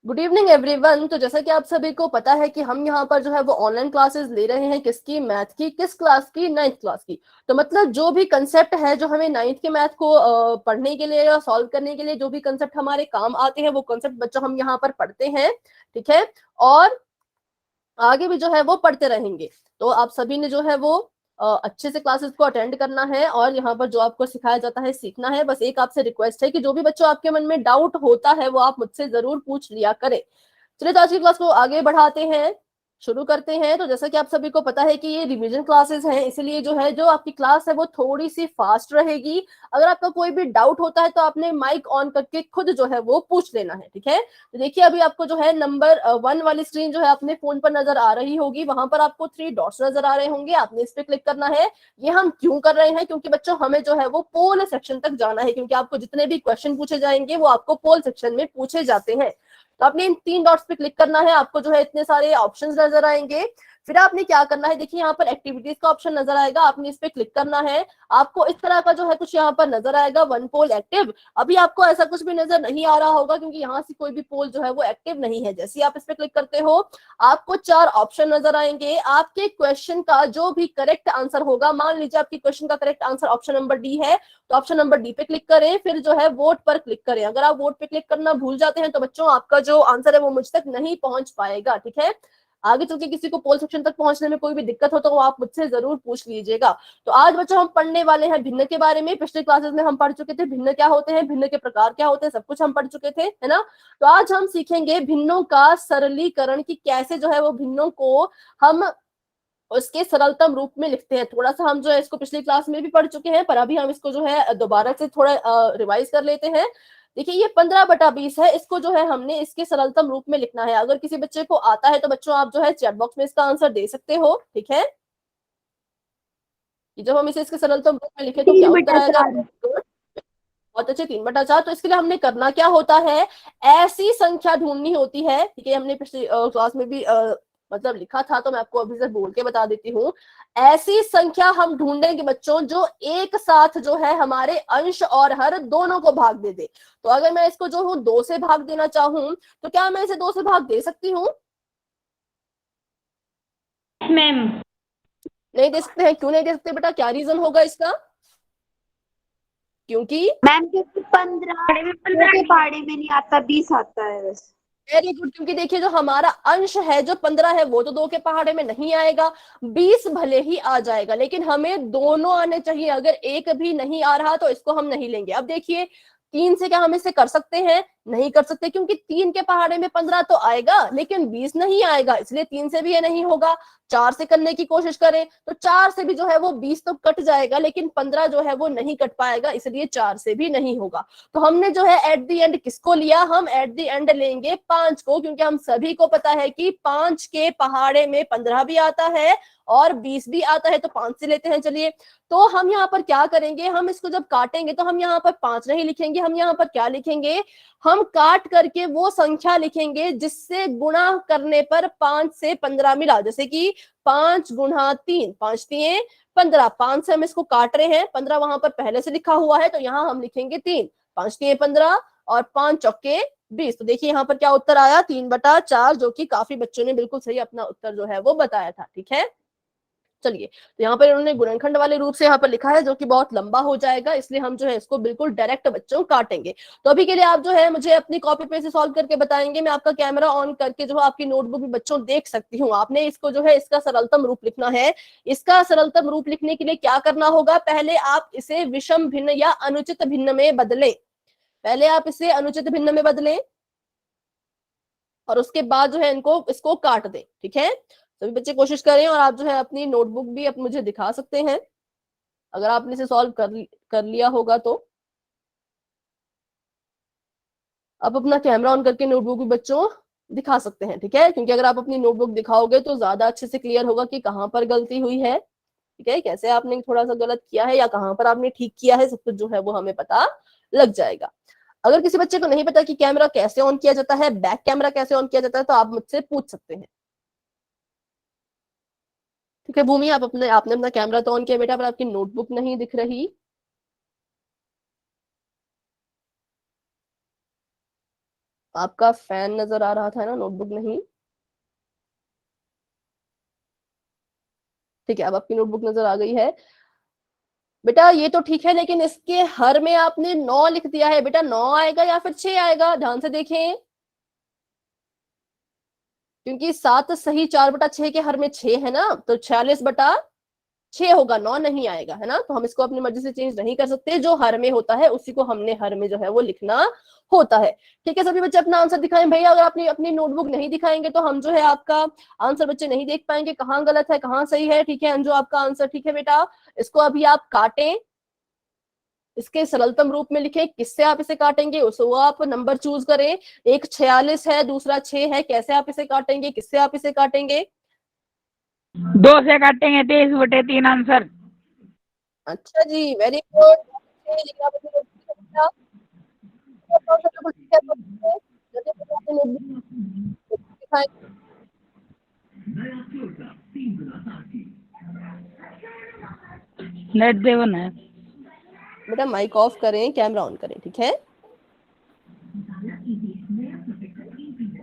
Good evening everyone. तो जैसा कि आप सभी को पता है कि हम यहाँ पर जो है वो ऑनलाइन क्लासेस ले रहे हैं। किसकी? मैथ की। किस क्लास की? 9th क्लास की। तो मतलब जो भी कंसेप्ट है जो हमें 9th के मैथ को पढ़ने के लिए या सॉल्व करने के लिए जो भी कंसेप्ट हमारे काम आते हैं वो कंसेप्ट बच्चों हम यहाँ पर पढ़ते हैं। ठीक है। और आगे भी जो है वो पढ़ते रहेंगे। तो आप सभी ने जो है वो अच्छे से क्लासेस को अटेंड करना है और यहाँ पर जो आपको सिखाया जाता है सीखना है। बस एक आपसे रिक्वेस्ट है कि जो भी बच्चों आपके मन में डाउट होता है वो आप मुझसे जरूर पूछ लिया करें। चलिए तो आज की क्लास को आगे बढ़ाते हैं, शुरू करते हैं। तो जैसा कि आप सभी को पता है कि ये रिवीजन क्लासेस हैं, इसलिए जो है जो आपकी क्लास है वो थोड़ी सी फास्ट रहेगी। अगर आपका कोई भी डाउट होता है तो आपने माइक ऑन करके खुद जो है वो पूछ लेना है। ठीक है। तो देखिए अभी आपको जो है नंबर 1 वाली स्क्रीन जो है अपने फोन पर नजर आ रही होगी। वहां पर आपको 3 डॉट्स नजर आ रहे होंगे, आपने इस पे क्लिक करना है। ये हम क्यों कर रहे हैं? क्योंकि बच्चों हमें जो है वो पोल सेक्शन तक जाना है, क्योंकि आपको जितने भी क्वेश्चन पूछे जाएंगे वो आपको पोल सेक्शन में पूछे जाते हैं। तो आपने इन 3 डॉट्स पे क्लिक करना है। आपको जो है इतने सारे ऑप्शंस नजर आएंगे। फिर आपने क्या करना है, देखिए यहाँ पर एक्टिविटीज का ऑप्शन नजर आएगा, आपने इस पे क्लिक करना है। आपको इस तरह का जो है कुछ यहाँ पर नजर आएगा, वन पोल एक्टिव। अभी आपको ऐसा कुछ भी नजर नहीं आ रहा होगा क्योंकि यहाँ से कोई भी पोल जो है वो एक्टिव नहीं है। जैसे आप इस पे क्लिक करते हो आपको 4 ऑप्शन नजर आएंगे। आपके क्वेश्चन का जो भी करेक्ट आंसर होगा, मान लीजिए आपके क्वेश्चन का correct answer option number D है, तो ऑप्शन नंबर डी पे क्लिक करें। फिर जो है वोट पर क्लिक करें। अगर आप वोट पे क्लिक करना भूल जाते हैं तो बच्चों आपका जो आंसर है वो मुझ तक नहीं पहुंच पाएगा। ठीक है। आगे चल के किसी को पोल सेक्शन तक पहुंचने में कोई भी दिक्कत हो तो आप मुझसे जरूर पूछ लीजिएगा। तो आज बच्चों हम पढ़ने वाले हैं भिन्न के बारे में। पिछले क्लासेस में हम पढ़ चुके थे भिन्न क्या होते हैं, भिन्न के प्रकार क्या होते हैं, सब कुछ हम पढ़ चुके थे, है ना। तो आज हम सीखेंगे भिन्नों का सरलीकरण, की कैसे जो है वो भिन्नों को हम उसके सरलतम रूप में लिखते हैं। थोड़ा सा हम जो है इसको पिछली क्लास में भी पढ़ चुके हैं, पर अभी हम इसको जो है दोबारा से थोड़ा रिवाइज कर लेते हैं। देखिए ये 15/20 है, इसको जो है हमने इसके सरलतम रूप में लिखना है। अगर किसी बच्चे को आता है तो बच्चों आप जो है चैट बॉक्स में इसका आंसर दे सकते हो। ठीक है। कि जब हम इसे इसके सरलतम रूप में लिखे तो क्या तीन उत्तर बटा आएगा? चार बहुत अच्छे, 3/4। तो इसके लिए हमने करना क्या होता है, ऐसी संख्या ढूंढनी होती है। ठीक है। हमने पिछली क्लास में भी मतलब लिखा था, तो मैं आपको अभी से बोल के बता देती हूँ। ऐसी संख्या हम ढूंढेंगे बच्चों जो एक साथ जो है हमारे अंश और हर दोनों को भाग दे दे। तो अगर मैं इसको जो हूँ 2 से भाग देना चाहूँ तो क्या मैं इसे 2 से भाग दे सकती हूँ? मैम। नहीं दे सकते हैं। क्यों नहीं दे सकते बेटा? क्या रीजन होगा इसका? क्योंकि मैम क्योंकि 15 के पहाड़े में नहीं आता, 20 आता है बस। Very good. क्योंकि देखिए जो हमारा अंश है जो 15 है वो तो 2 के पहाड़े में नहीं आएगा। 20 भले ही आ जाएगा लेकिन हमें दोनों आने चाहिए। अगर एक भी नहीं आ रहा तो इसको हम नहीं लेंगे। अब देखिए 3 से क्या हम इसे कर सकते हैं? नहीं कर सकते, क्योंकि 3 के पहाड़े में 15 तो आएगा लेकिन 20 नहीं आएगा, इसलिए 3 से भी ये नहीं होगा। 4 से करने की कोशिश करें तो 4 से भी जो है वो 20 तो कट जाएगा लेकिन 15 जो है वो नहीं कट पाएगा, इसलिए 4 से भी नहीं होगा। तो हमने जो है एट द एंड किसको लिया? हम एट द एंड लेंगे 5 को, क्योंकि हम सभी को पता है कि 5 के पहाड़े में 15 भी आता है और 20 भी आता है। तो 5 से लेते हैं। चलिए तो हम यहाँ पर क्या करेंगे, हम इसको जब काटेंगे तो हम यहाँ पर 5 नहीं लिखेंगे, हम यहाँ पर क्या लिखेंगे, हम काट करके वो संख्या लिखेंगे जिससे गुणा करने पर 5 से 15 मिला। जैसे कि 5 गुणा 3, 5 3 15। 5 से हम इसको काट रहे हैं, 15 वहां पर पहले से लिखा हुआ है तो यहाँ हम लिखेंगे 3। 5 3 15 और 5 चौके 20। तो देखिए यहाँ पर क्या उत्तर आया, 3/4, जो कि काफी बच्चों ने बिल्कुल सही अपना उत्तर जो है वो बताया था। ठीक है। चलिए तो यहाँ पर इन्होंने गुणनखंड वाले रूप से यहाँ पर लिखा है जो कि बहुत लंबा हो जाएगा, इसलिए हम जो है इसको बिल्कुल डायरेक्ट बच्चों काटेंगे। तो अभी के लिए आप जो है मुझे अपनी कॉपी पे से सॉल्व करके बताएंगे। मैं आपका कैमरा ऑन करके जो है आपकी नोटबुक भी बच्चों देख सकती हूँ। आपने इसको जो है इसका सरलतम रूप लिखना है। इसका सरलतम रूप लिखने के लिए क्या करना होगा, पहले आप इसे विषम भिन्न या अनुचित भिन्न में बदलें। पहले आप इसे अनुचित भिन्न में बदलें और उसके बाद जो है इनको इसको काट दें। ठीक है। सभी बच्चे कोशिश करें और आप जो है अपनी नोटबुक भी मुझे दिखा सकते हैं अगर आपने इसे सॉल्व कर लिया होगा तो। आप अपना कैमरा ऑन करके नोटबुक भी बच्चों दिखा सकते हैं। ठीक है। क्योंकि अगर आप अपनी नोटबुक दिखाओगे तो ज्यादा अच्छे से क्लियर होगा कि कहाँ पर गलती हुई है। ठीक है। कैसे आपने थोड़ा सा गलत किया है या कहाँ पर आपने ठीक किया है, सब कुछ जो है वो हमें पता लग जाएगा। अगर किसी बच्चे को नहीं पता कि कैमरा कैसे ऑन किया जाता है, बैक कैमरा कैसे ऑन किया जाता है, तो आप मुझसे पूछ सकते हैं। ठीक है भूमि, आपने अपना कैमरा तो ऑन किया बेटा, पर आपकी नोटबुक नहीं दिख रही। आपका फैन नजर आ रहा था ना, नोटबुक नहीं। ठीक है, अब आपकी नोटबुक नजर आ गई है। बेटा ये तो ठीक है, लेकिन इसके हर में आपने 9 लिख दिया है। बेटा 9 आएगा या फिर 6 आएगा, ध्यान से देखें, क्योंकि 7 सही 4/6 के हर में 6 है ना, तो 46/6 होगा, 9 नहीं आएगा, है ना। तो हम इसको अपनी मर्जी से चेंज नहीं कर सकते, जो हर में होता है उसी को हमने हर में जो है वो लिखना होता है। ठीक है, सभी बच्चे अपना आंसर दिखाएं भैया। अगर अपनी अपनी नोटबुक नहीं दिखाएंगे तो हम जो है आपका आंसर बच्चे नहीं देख पाएंगे, कहाँ गलत है कहाँ सही है। ठीक है अंजू, आपका आंसर ठीक है बेटा। इसको अभी आप काटें, इसके सरलतम रूप में लिखें। किससे आप इसे काटेंगे उस वो आप नंबर चूज करें। एक 46 है, दूसरा 6 है, कैसे आप इसे काटेंगे, किससे आप इसे काटेंगे? 2 से काटेंगे, 23/3 आंसर। अच्छा जी, वेरी गुड। नेट देवन है। बेटा माइक ऑफ करें, कैमरा ऑन करें, ठीक है।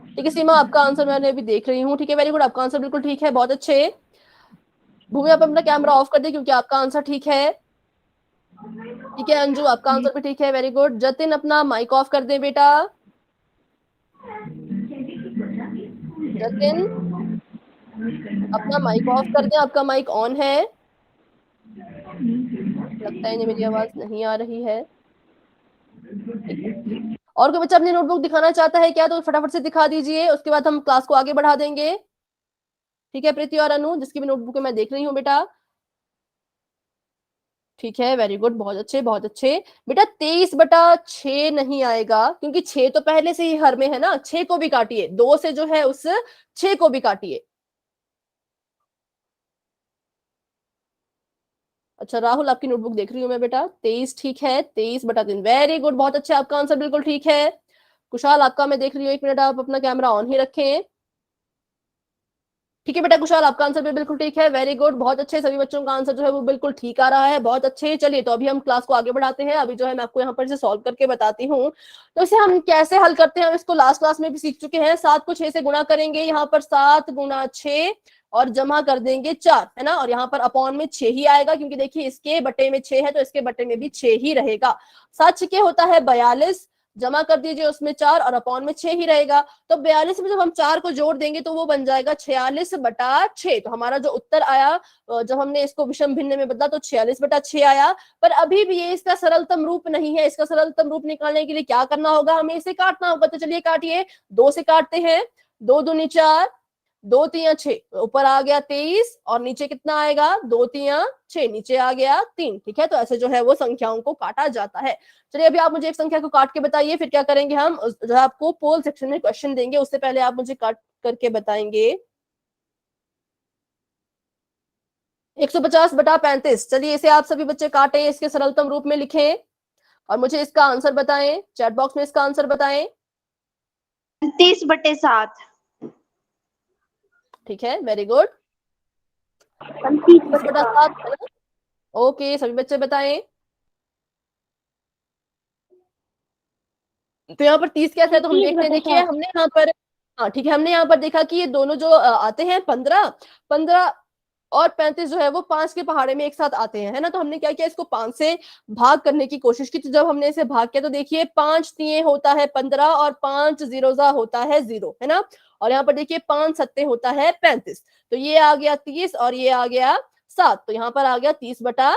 ठीक है सीमा, आपका आंसर मैंने अभी देख रही हूँ। ठीक है, वेरी गुड, आपका आंसर बिल्कुल ठीक है, बहुत अच्छे। भूमि आप अपना कैमरा ऑफ कर दे क्योंकि आपका आंसर ठीक है। ठीक है अंजू, आपका आंसर भी ठीक है, वेरी गुड। जतिन अपना माइक ऑफ कर दे बेटा। जतिन अपना माइक ऑफ कर दे, आपका माइक ऑन है। लगता है इन्हें मेरी आवाज नहीं आ रही है। ठीक है, और कोई बच्चा अपनी नोटबुक दिखाना चाहता है क्या, तो फटाफट से दिखा दीजिए, उसके बाद हम क्लास को आगे बढ़ा देंगे। ठीक है प्रीति और अनु, जिसकी भी नोटबुक मैं देख रही हूँ बेटा। ठीक है, वेरी गुड, बहुत अच्छे बहुत अच्छे। बेटा 23/6 नहीं आएगा, क्योंकि 6 तो पहले से ही हर में है ना। 6 को भी काटिए, 2 से जो है उस 6 को भी काटिए। अच्छा राहुल, आपकी नोटबुक देख रही हूँ मैं बेटा। 23 ठीक है, 23/3, वेरी गुड, बहुत अच्छा, आपका आंसर बिल्कुल ठीक है। कुशाल आपका मैं देख रही हूँ, 1 मिनट आप अपना कैमरा ऑन ही रखें। ठीक है बेटा कुशाल, आपका आंसर भी बिल्कुल ठीक है, वेरी गुड, बहुत अच्छे। सभी बच्चों का आंसर जो है वो बिल्कुल ठीक आ रहा है, बहुत अच्छे। चलिए तो अभी हम क्लास को आगे बढ़ाते हैं। अभी जो है मैं आपको यहाँ पर से सॉल्व करके बताती हूँ। तो इसे हम कैसे हल करते हैं, हम इसको लास्ट क्लास में भी सीख चुके हैं। 7 को 6 से गुणा करेंगे, यहाँ पर 7 गुना 6 और जमा कर देंगे 4, है ना। और यहाँ पर अपॉन में 6 ही आएगा, क्योंकि देखिए इसके बटे में 6 है तो इसके बटे में भी 6 ही रहेगा। 7 6 होता है 42, जमा कर दीजिए उसमें 4 और अपॉन में 6 ही रहेगा। तो 42 में जब हम 4 को जोड़ देंगे तो वो बन जाएगा 46/6। तो हमारा जो उत्तर आया, जब हमने इसको विषम भिन्न में बदला तो 46/6 आया। पर अभी भी ये इसका सरलतम रूप नहीं है। इसका सरलतम रूप निकालने के लिए क्या करना होगा, हमें इसे काटना होगा। तो चलिए काटिए, 2 से काटते हैं। 2 दूनी 4, 2 3 6, ऊपर आ गया 23 और नीचे कितना आएगा, 2 3 6, नीचे आ गया 3। ठीक है, तो ऐसे जो है वो संख्याओं को काटा जाता है। चलिए अभी आप मुझे एक संख्या को काट के बताइए, फिर क्या करेंगे हम, जो आपको पोल सेक्शन में क्वेश्चन देंगे उससे पहले आप मुझे काट करके बताएंगे। 150/35। चलिए इसे आप सभी बच्चे काटें, इसके सरलतम रूप में लिखें और मुझे इसका आंसर बताएं, चैट बॉक्स में इसका आंसर बताएं। 29/7। ठीक है, वेरी गुड। 29/7। 10/7 है ना। ओके, सभी बच्चे बताएं। तो यहाँ पर 30 कैसे है, तो हम देखते हैं। देखिए हमने यहाँ पर, हाँ ठीक है, हमने यहाँ पर देखा कि ये दोनों जो आते हैं 15 15 और 35 जो है वो 5 के पहाड़े में एक साथ आते हैं, है ना। तो हमने क्या किया, इसको 5 से भाग करने की कोशिश की। तो जब हमने इसे भाग किया तो देखिए 5 3 होता है 15 और 5 0 होता है 0, है ना। और यहाँ पर देखिए 5 7 होता है 35। तो ये आ गया 30 और ये आ गया 7, तो यहाँ पर आ गया 30/7।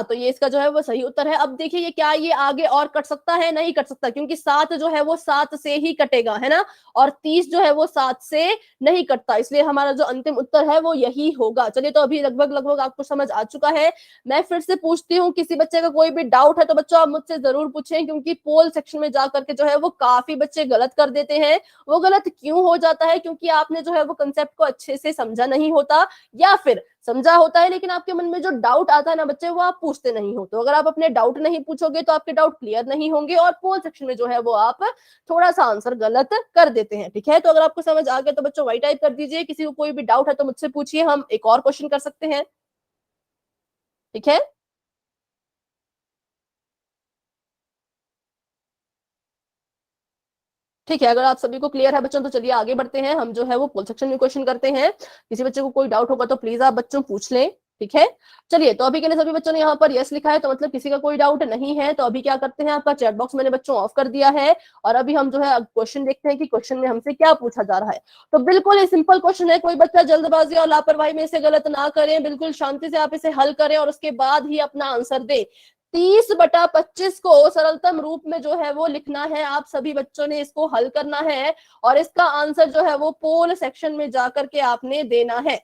तो ये इसका जो है वो सही उत्तर है। अब देखिए ये क्या, ये आगे और कट सकता है, नहीं कट सकता, क्योंकि 7 जो है वो 7 से ही कटेगा, है ना। और 30 जो है वो 7 से नहीं कटता, इसलिए हमारा जो अंतिम उत्तर है वो यही होगा। चलिए तो अभी लगभग लगभग आपको समझ आ चुका है। मैं फिर से पूछती हूँ, किसी बच्चे का कोई भी डाउट है तो बच्चों आप मुझसे जरूर पूछें, क्योंकि पोल सेक्शन में जाकर के जो है वो काफी बच्चे गलत कर देते हैं। वो गलत क्यों हो जाता है, क्योंकि आपने जो है वो कंसेप्ट को अच्छे से समझा नहीं होता, या फिर समझा होता है लेकिन आपके मन में जो डाउट आता है ना बच्चे, वो आप पूछते नहीं हो। तो अगर आप अपने डाउट नहीं पूछोगे तो आपके डाउट क्लियर नहीं होंगे और पोल सेक्शन में जो है वो आप थोड़ा सा आंसर गलत कर देते हैं। ठीक है, तो अगर आपको समझ आ गया तो बच्चों वाई टाइप कर दीजिए। किसी को कोई भी डाउट है तो मुझसे पूछिए, हम एक और क्वेश्चन कर सकते हैं। ठीक है, ठीक है, अगर आप सभी को क्लियर है बच्चों तो चलिए आगे बढ़ते हैं। हम जो है वो पोल सेक्शन में क्वेश्चन करते हैं। किसी बच्चे को कोई डाउट होगा तो प्लीज आप बच्चों पूछ लें, ठीक है। चलिए, तो अभी के लिए सभी बच्चों ने यहाँ पर यस लिखा है, तो मतलब किसी का कोई डाउट नहीं है। तो अभी क्या करते हैं, आपका चैट बॉक्स मैंने बच्चों ऑफ कर दिया है, और अभी हम जो है क्वेश्चन देखते हैं कि क्वेश्चन में हमसे क्या पूछा जा रहा है। तो बिल्कुल ही सिंपल क्वेश्चन है, कोई बच्चा जल्दबाजी और लापरवाही में इसे गलत ना करें, बिल्कुल शांति से आप इसे हल करें और उसके बाद ही अपना आंसर दें। 30/25 को सरलतम रूप में जो है वो लिखना है, आप सभी बच्चों ने इसको हल करना है और इसका आंसर जो है वो पोल सेक्शन में जाकर के आपने देना है।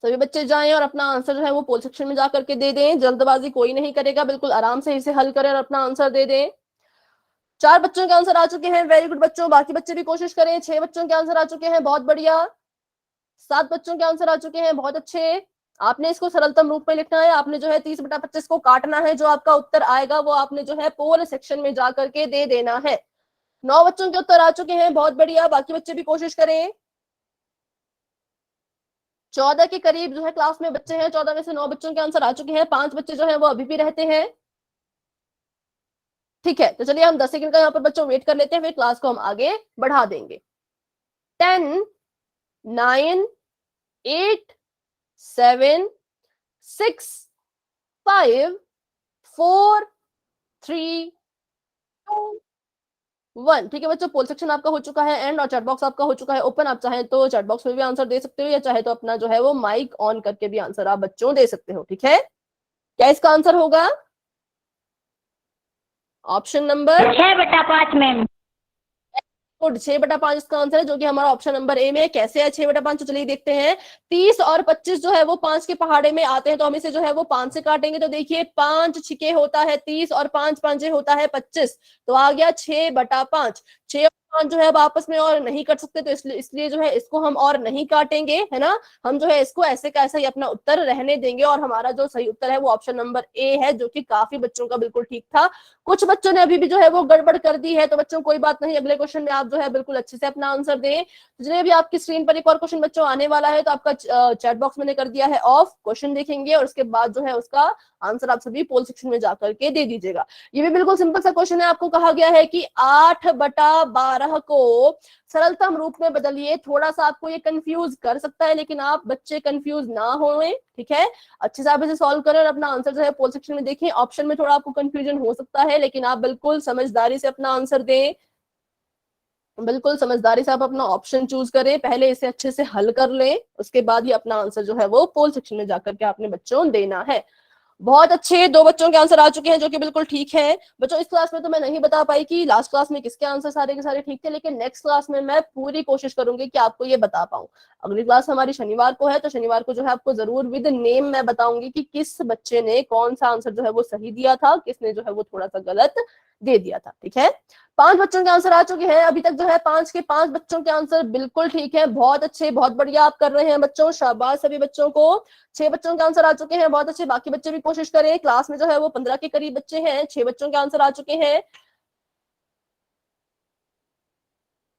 सभी बच्चे जाएं और अपना आंसर जो है वो पोल सेक्शन में जाकर के दे दें, जल्दबाजी कोई नहीं करेगा, बिल्कुल आराम से इसे हल करें और अपना आंसर दे दें। 4 बच्चों के आंसर आ चुके हैं, वेरी गुड बच्चों, बाकी बच्चे भी कोशिश करें। 6 बच्चों के आंसर आ चुके हैं, बहुत बढ़िया। 7 बच्चों के आंसर आ चुके हैं, बहुत अच्छे। आपने इसको सरलतम रूप में लिखना है, आपने जो है 30/25 को काटना है, जो आपका उत्तर आएगा वो आपने जो है पोल सेक्शन में जाकर के दे देना है। 9 बच्चों के उत्तर आ चुके हैं, बहुत बढ़िया, बाकी बच्चे भी कोशिश करें। 14 के करीब जो है क्लास में बच्चे हैं, 14 में से 9 बच्चों के आंसर आ चुके हैं, 5 बच्चे जो है वो अभी भी रहते हैं। ठीक है, तो चलिए हम 10 सेकंड का यहाँ पर बच्चों वेट कर लेते हैं, फिर क्लास को हम आगे बढ़ा देंगे। 10, 9, 8, 7, 6, 5, 4, 3, 2, 1। ठीक है बच्चों, पोल सेक्शन आपका हो चुका है एंड, और चैट बॉक्स आपका हो चुका है ओपन। आप चाहें तो चैट बॉक्स में भी आंसर दे सकते हो, या चाहे तो अपना जो है वो माइक ऑन करके भी आंसर आप बच्चों दे सकते हो, ठीक है। क्या इसका आंसर होगा? Option number 6/5 ma'am. 6/5 इसका आंसर है, जो कि हमारा ऑप्शन नंबर ए में है। कैसे है 6/5? तो चलिए देखते हैं। 30 और 25 जो है वो 5 के पहाड़े में आते हैं, तो हम इसे जो है वो 5 से काटेंगे। तो देखिए 5 छिके होता है 30 और 5 पंजे होता है 25, तो आ गया 6/5। 6 और 5 जो है अब आपस में और नहीं कट सकते, तो इसलिए जो है इसको हम और नहीं काटेंगे, है ना। हम जो है इसको ऐसे का ऐसा ही अपना उत्तर रहने देंगे, और हमारा जो सही उत्तर है वो ऑप्शन नंबर ए है, जो कि काफी बच्चों का बिल्कुल ठीक था। कुछ बच्चों ने अभी भी जो है वो गड़बड़ कर दी है, तो बच्चों कोई बात नहीं, अगले क्वेश्चन में आप जो है बिल्कुल अच्छे से अपना आंसर दें। जिन्हें भी आपकी स्क्रीन पर एक और क्वेश्चन बच्चों आने वाला है, तो आपका चैट बॉक्स मैंने कर दिया है ऑफ। क्वेश्चन देखेंगे और उसके बाद जो है उसका आंसर आप सभी पोल सेक्शन में जाकर के दे दीजिएगा। ये भी बिल्कुल सिंपल सा क्वेश्चन है, आपको कहा गया है कि 8/12 को सरलतम रूप में बदलिए। थोड़ा सा आपको ये कंफ्यूज कर सकता है, लेकिन आप बच्चे कंफ्यूज ना होए, ठीक है। अच्छे से आप इसे सॉल्व करें और अपना आंसर जो है पोल सेक्शन में देखें। ऑप्शन में थोड़ा आपको कंफ्यूजन हो सकता है, लेकिन आप बिल्कुल समझदारी से अपना आंसर दें, बिल्कुल समझदारी से आप अपना ऑप्शन चूज करें। पहले इसे अच्छे से हल कर लें, उसके बाद ही अपना आंसर जो है वो पोल सेक्शन में जाकर के आपने बच्चों देना है। बहुत अच्छे, 2 बच्चों के आंसर आ चुके हैं, जो कि बिल्कुल ठीक है। बच्चों इस क्लास में तो मैं नहीं बता पाई कि लास्ट क्लास में किसके आंसर सारे के सारे ठीक थे, लेकिन नेक्स्ट क्लास में मैं पूरी कोशिश करूंगी कि आपको ये बता पाऊं। अगली क्लास हमारी शनिवार को है, तो शनिवार को जो है आपको जरूर विद नेम मैं बताऊंगी कि किस बच्चे ने कौन सा आंसर जो है वो सही दिया था, किसने जो है वो थोड़ा सा गलत दे दिया था, ठीक है। 5 बच्चों के आंसर आ चुके हैं, अभी तक जो है 5 के 5 बच्चों के आंसर बिल्कुल ठीक है। बहुत अच्छे, बहुत बढ़िया आप कर रहे हैं बच्चों, शाबाश सभी बच्चों को। 6 बच्चों के आंसर आ चुके हैं, बहुत अच्छे, बाकी बच्चे भी कोशिश करें। क्लास में जो है वो 15 के करीब बच्चे हैं, 6 बच्चों के आंसर आ चुके हैं,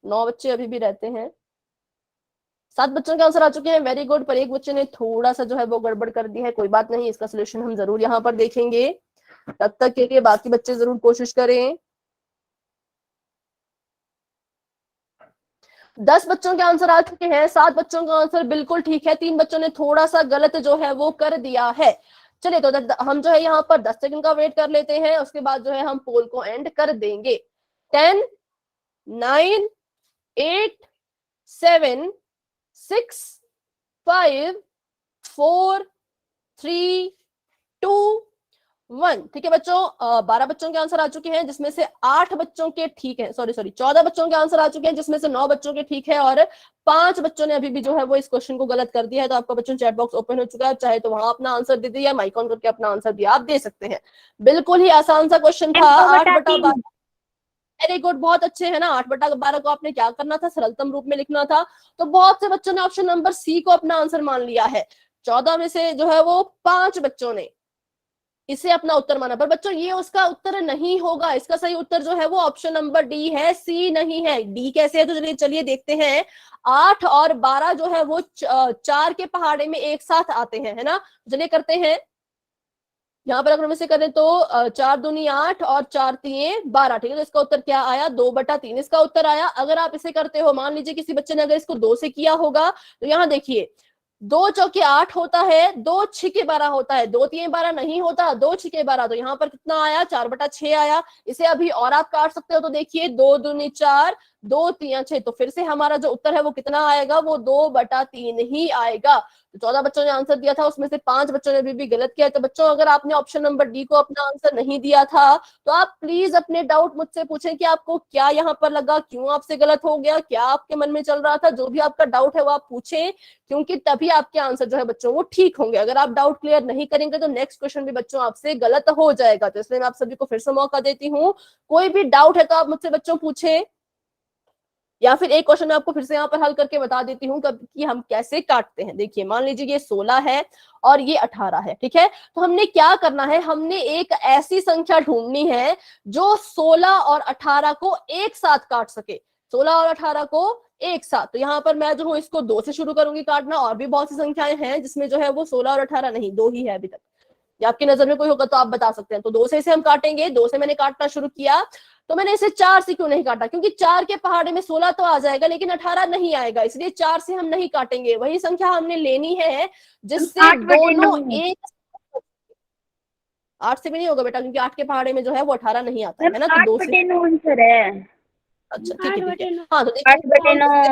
9 बच्चे अभी भी रहते हैं, 7 बच्चों के आंसर आ चुके हैं, वेरी गुड। पर एक बच्चे ने थोड़ा सा जो है वो गड़बड़ कर दी है, कोई बात नहीं, इसका सोल्यूशन हम जरूर यहाँ पर देखेंगे। तब तक के लिए बाकी बच्चे जरूर कोशिश करें। 10 बच्चों के आंसर आ चुके हैं, 7 बच्चों का आंसर बिल्कुल ठीक है, 3 बच्चों ने थोड़ा सा गलत जो है वो कर दिया है। चलिए, तो हम जो है यहाँ पर 10 सेकंड का वेट कर लेते हैं, उसके बाद जो है हम पोल को एंड कर देंगे। 10, 9, 8, 7, 6, 5, 4, 3, 2, 1। ठीक है बच्चों, 12 बच्चों के आंसर आ चुके हैं, जिसमें से 8 बच्चों के ठीक है, सॉरी 14 बच्चों के आंसर आ चुके हैं, जिसमें से 9 बच्चों के ठीक है, और 5 बच्चों ने अभी भी जो है वो इस क्वेश्चन को गलत कर दिया है। तो आपका बच्चों चैट बॉक्स ओपन हो चुका है, चाहे तो वहां अपना आंसर दे दिया, माइक ऑन करके अपना आंसर भी आप दे सकते हैं। बिल्कुल ही आसान सा क्वेश्चन था। 8/12, वेरी गुड, बहुत अच्छे है ना। 8/12 को आपने क्या करना था, सरलतम रूप में लिखना था। तो बहुत से बच्चों ने ऑप्शन नंबर सी को अपना आंसर मान लिया है। 14 में से जो है वो 5 बच्चों ने इसे अपना उत्तर माना, पर बच्चों ये उसका उत्तर नहीं होगा। इसका सही उत्तर जो है वो ऑप्शन नंबर डी है, सी नहीं है। डी कैसे है, तो चलिए देखते हैं। 8 और 12 जो है वो 4 के पहाड़े में एक साथ आते हैं, है ना। चलिए करते हैं। यहाँ पर अगर हम इसे करें तो 4 दूनी 8 और 4 तिये 12, ठीक है। तो इसका उत्तर क्या आया? 2/3 इसका उत्तर आया। अगर आप इसे करते हो, मान लीजिए किसी बच्चे ने अगर इसको 2 से किया होगा, तो यहाँ देखिए 2 चौके 8 होता है, 2 छिके 12 होता है, 2 तिये 12 नहीं होता, 2 छिके 12। तो यहाँ पर कितना आया? 4/6 आया। इसे अभी और आप काट सकते हो, तो देखिए 2 दूनी 4, 2 तिया 6। तो फिर से हमारा जो उत्तर है वो कितना आएगा? वो 2/3 ही आएगा। तो 14 बच्चों ने आंसर दिया था, उसमें से 5 बच्चों ने अभी भी गलत किया है। तो बच्चों, अगर आपने ऑप्शन नंबर डी को अपना आंसर नहीं दिया था, तो आप प्लीज अपने डाउट मुझसे पूछें कि आपको क्या यहाँ पर लगा, क्यों आपसे गलत हो गया, क्या आपके मन में चल रहा था। जो भी आपका डाउट है वो आप पूछें, क्योंकि तभी आपके आंसर जो है बच्चों वो ठीक होंगे। अगर आप डाउट क्लियर नहीं करेंगे तो नेक्स्ट क्वेश्चन भी बच्चों आपसे गलत हो जाएगा। तो इसलिए मैं आप सभी को फिर से मौका देती हूँ, कोई भी डाउट है तो आप मुझसे बच्चों पूछे, या फिर एक क्वेश्चन मैं आपको फिर से यहाँ पर हल करके बता देती हूँ कि हम कैसे काटते हैं। देखिए, मान लीजिए ये 16 है और ये 18 है, ठीक है। तो हमने क्या करना है? हमने एक ऐसी संख्या ढूंढनी है जो 16 और 18 को एक साथ काट सके, 16 और 18 को एक साथ। तो यहाँ पर मैं जो हूँ इसको 2 से शुरू करूंगी काटना। और भी बहुत सी संख्याएं हैं जिसमें जो है वो 16 और 18 नहीं, 2 ही है अभी तक, या आपकी नजर में कोई होगा तो आप बता सकते हैं। तो 2 से इसे हम काटेंगे। 2 से मैंने काटना शुरू किया, तो मैंने इसे 4 से क्यों नहीं काटा? क्योंकि 4 के पहाड़े में 16 तो आ जाएगा लेकिन 18 नहीं आएगा, इसलिए 4 से हम नहीं काटेंगे। वही संख्या हमने लेनी है जिससे 8/9 दोनों एक। 8 से भी नहीं होगा बेटा, क्योंकि 8 के पहाड़े में जो है वो 18 नहीं आता है ना। तो 2 से, 8/9 आंसर है। अच्छा ठीक है ठीक है। हाँ तो देखिए, आठ इसको बटे हम नौ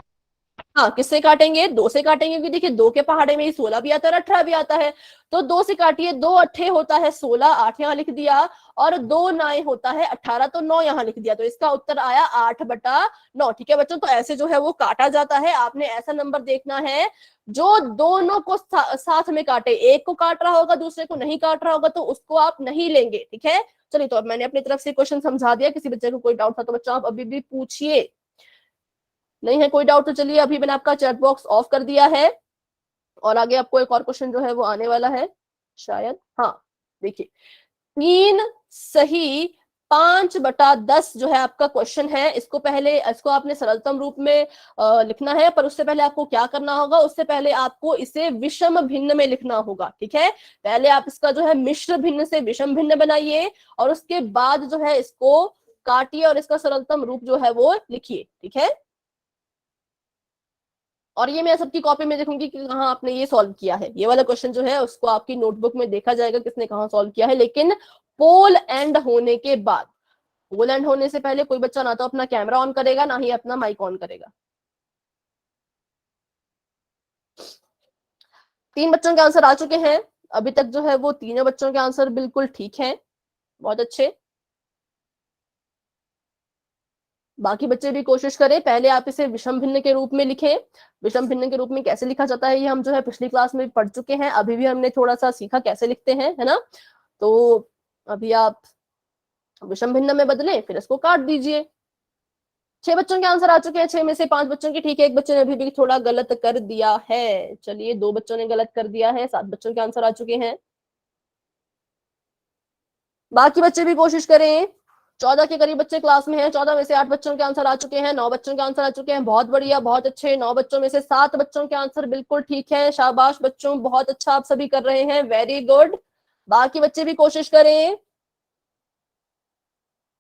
हाँ किससे काटेंगे? 2 से काटेंगे, क्योंकि देखिए 2 के पहाड़े में ही 16 भी आता है और 18 भी आता है। तो 2 से काटिए, 2 अट्ठे होता है 16, 8 यहाँ लिख दिया, और 2 नाए होता है 18, तो 9 यहाँ लिख दिया। तो इसका उत्तर आया 8/9, ठीक है बच्चों। तो ऐसे जो है वो काटा जाता है। आपने ऐसा नंबर देखना है जो दोनों को साथ में काटे। एक को काट रहा होगा, दूसरे को नहीं काट रहा होगा, तो उसको आप नहीं लेंगे, ठीक है। चलिए, तो अब मैंने अपनी तरफ से क्वेश्चन समझा दिया। किसी बच्चे को कोई डाउट था तो बच्चों आप अभी भी पूछिए। नहीं है कोई डाउट तो चलिए, अभी मैंने आपका चैट बॉक्स ऑफ कर दिया है और आगे आपको एक और क्वेश्चन जो है वो आने वाला है शायद। हाँ देखिए, 3 सही 5/10 जो है आपका क्वेश्चन है। इसको आपने सरलतम रूप में लिखना है, पर उससे पहले आपको क्या करना होगा? उससे पहले आपको इसे विषम भिन्न में लिखना होगा, ठीक है। पहले आप इसका जो है मिश्र भिन्न से विषम भिन्न बनाइए, और उसके बाद जो है इसको काटिए और इसका सरलतम रूप जो है वो लिखिए, ठीक है। और ये मैं सबकी कॉपी में देखूंगी कि कहाँ आपने ये सॉल्व किया है। ये वाला क्वेश्चन जो है उसको आपकी नोटबुक में देखा जाएगा किसने कहाँ सॉल्व किया है, लेकिन पोल एंड होने के बाद। पोल एंड होने से पहले कोई बच्चा ना तो अपना कैमरा ऑन करेगा, ना ही अपना माइक ऑन करेगा। 3 बच्चों के आंसर आ चुके हैं अभी तक, जो है वो तीनों बच्चों के आंसर बिल्कुल ठीक हैं, बहुत अच्छे। बाकी बच्चे भी कोशिश करें। पहले आप इसे विषम भिन्न के रूप में लिखें। विषम भिन्न के रूप में कैसे लिखा जाता है ये हम जो है पिछली क्लास में पढ़ चुके हैं, अभी भी हमने थोड़ा सा सीखा कैसे लिखते हैं, है ना। तो अभी आप विषम भिन्न में बदलें, फिर इसको काट दीजिए। 6 बच्चों के आंसर आ चुके हैं। 6 में से 5 बच्चों की ठीक है, एक बच्चे ने अभी भी थोड़ा गलत कर दिया है। चलिए, 2 बच्चों ने गलत कर दिया है। 7 बच्चों के आंसर आ चुके हैं। बाकी बच्चे भी कोशिश करें। 14 के करीब बच्चे क्लास में हैं। 14 में से 8 बच्चों के आंसर आ चुके हैं। 9 बच्चों के आंसर आ चुके हैं। बहुत बढ़िया, बहुत अच्छे। 9 बच्चों में से 7 बच्चों के आंसर बिल्कुल ठीक है। शाबाश बच्चों, बहुत अच्छा आप सभी कर रहे हैं, वेरी गुड। बाकी बच्चे भी कोशिश करें।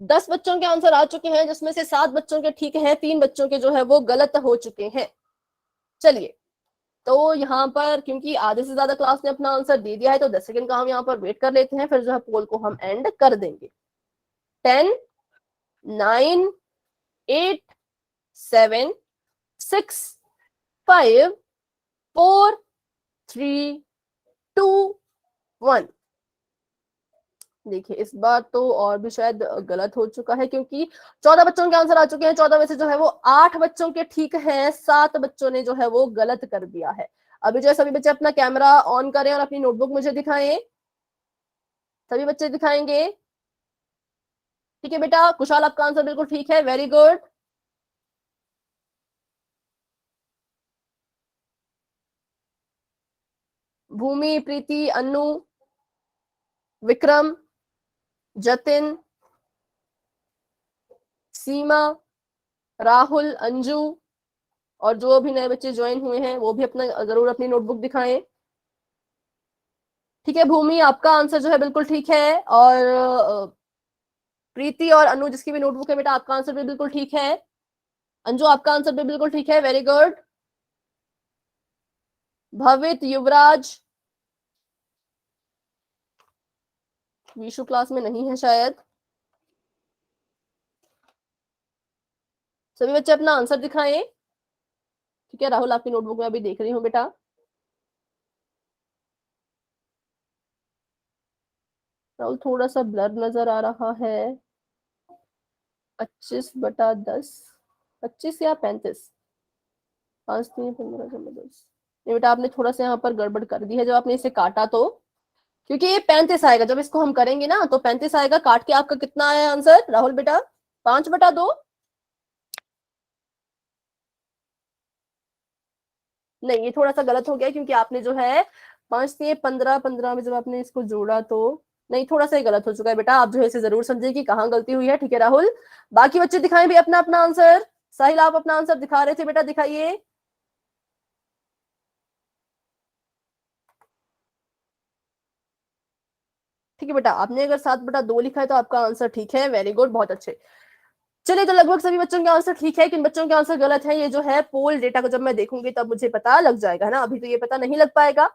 10 बच्चों के आंसर आ चुके हैं, जिसमें से 7 बच्चों के ठीक हैं, 3 बच्चों के जो है वो गलत हो चुके हैं। चलिए, तो यहाँ पर क्योंकि आधे से ज्यादा क्लास ने अपना आंसर दे दिया है, तो 10 सेकंड का हम यहाँ पर वेट कर लेते हैं, फिर जो है पोल को हम एंड कर देंगे। 10, 9, 8, 7, 6, 5, 4, 3, 2, 1। देखिए, इस बार तो और भी शायद गलत हो चुका है, क्योंकि 14 बच्चों के आंसर आ चुके हैं। 14 में से जो है वो 8 बच्चों के ठीक हैं, 7 बच्चों ने जो है वो गलत कर दिया है। अभी जो है सभी बच्चे अपना कैमरा ऑन करें और अपनी नोटबुक मुझे दिखाएं। सभी बच्चे दिखाएंगे? ठीक है बेटा, कुशाल आपका आंसर बिल्कुल ठीक है, वेरी गुड। भूमि, प्रीति, अनु, विक्रम, जतिन, सीमा, राहुल, अंजू, और जो भी नए बच्चे ज्वाइन हुए हैं वो भी अपना जरूर अपनी नोटबुक दिखाएं। ठीक है भूमि, आपका आंसर जो है बिल्कुल ठीक है। और प्रीति और अनु जिसकी भी नोटबुक है बेटा, आपका आंसर भी बिल्कुल ठीक है। अंजू आपका आंसर भी बिल्कुल ठीक है, वेरी गुड। भवित, युवराज, विशु क्लास में नहीं है शायद। सभी बच्चे अपना आंसर दिखाएं। ठीक है राहुल, आपकी नोटबुक में अभी देख रही हूँ बेटा। राहुल थोड़ा सा ब्लर नजर आ रहा है। 25/10, 25 या 35, 5 3 15 10। ये बेटा आपने थोड़ा सा यहाँ पर गड़बड़ कर दी है जब आपने इसे काटा तो, क्योंकि ये 35 आएगा जब इसको हम करेंगे ना, तो 35 आएगा। काट के आपका कितना आया आंसर राहुल बेटा? 5/2। नहीं, ये थोड़ा सा गलत हो गया, क्योंकि आपने जो है 5 3 15 15 में जब आपने इसको जोड़ा तो, नहीं थोड़ा सा ही गलत हो चुका है बेटा। आप जो है इसे जरूर समझिए कि कहाँ गलती हुई है। ठीक है राहुल, बाकी बच्चे दिखाएं भी अपना अपना आंसर। साहिल आप अपना आंसर दिखा रहे थे बेटा, दिखाइए। ठीक है बेटा, आपने अगर 7/2 लिखा है तो आपका आंसर ठीक है, वेरी गुड, बहुत अच्छे। चलिए, तो लगभग सभी बच्चों के आंसर ठीक है। किन बच्चों के आंसर गलत है, ये जो है पोल डेटा को जब मैं देखूंगी तब मुझे पता लग जाएगा, है ना। अभी तो ये पता नहीं लग पाएगा।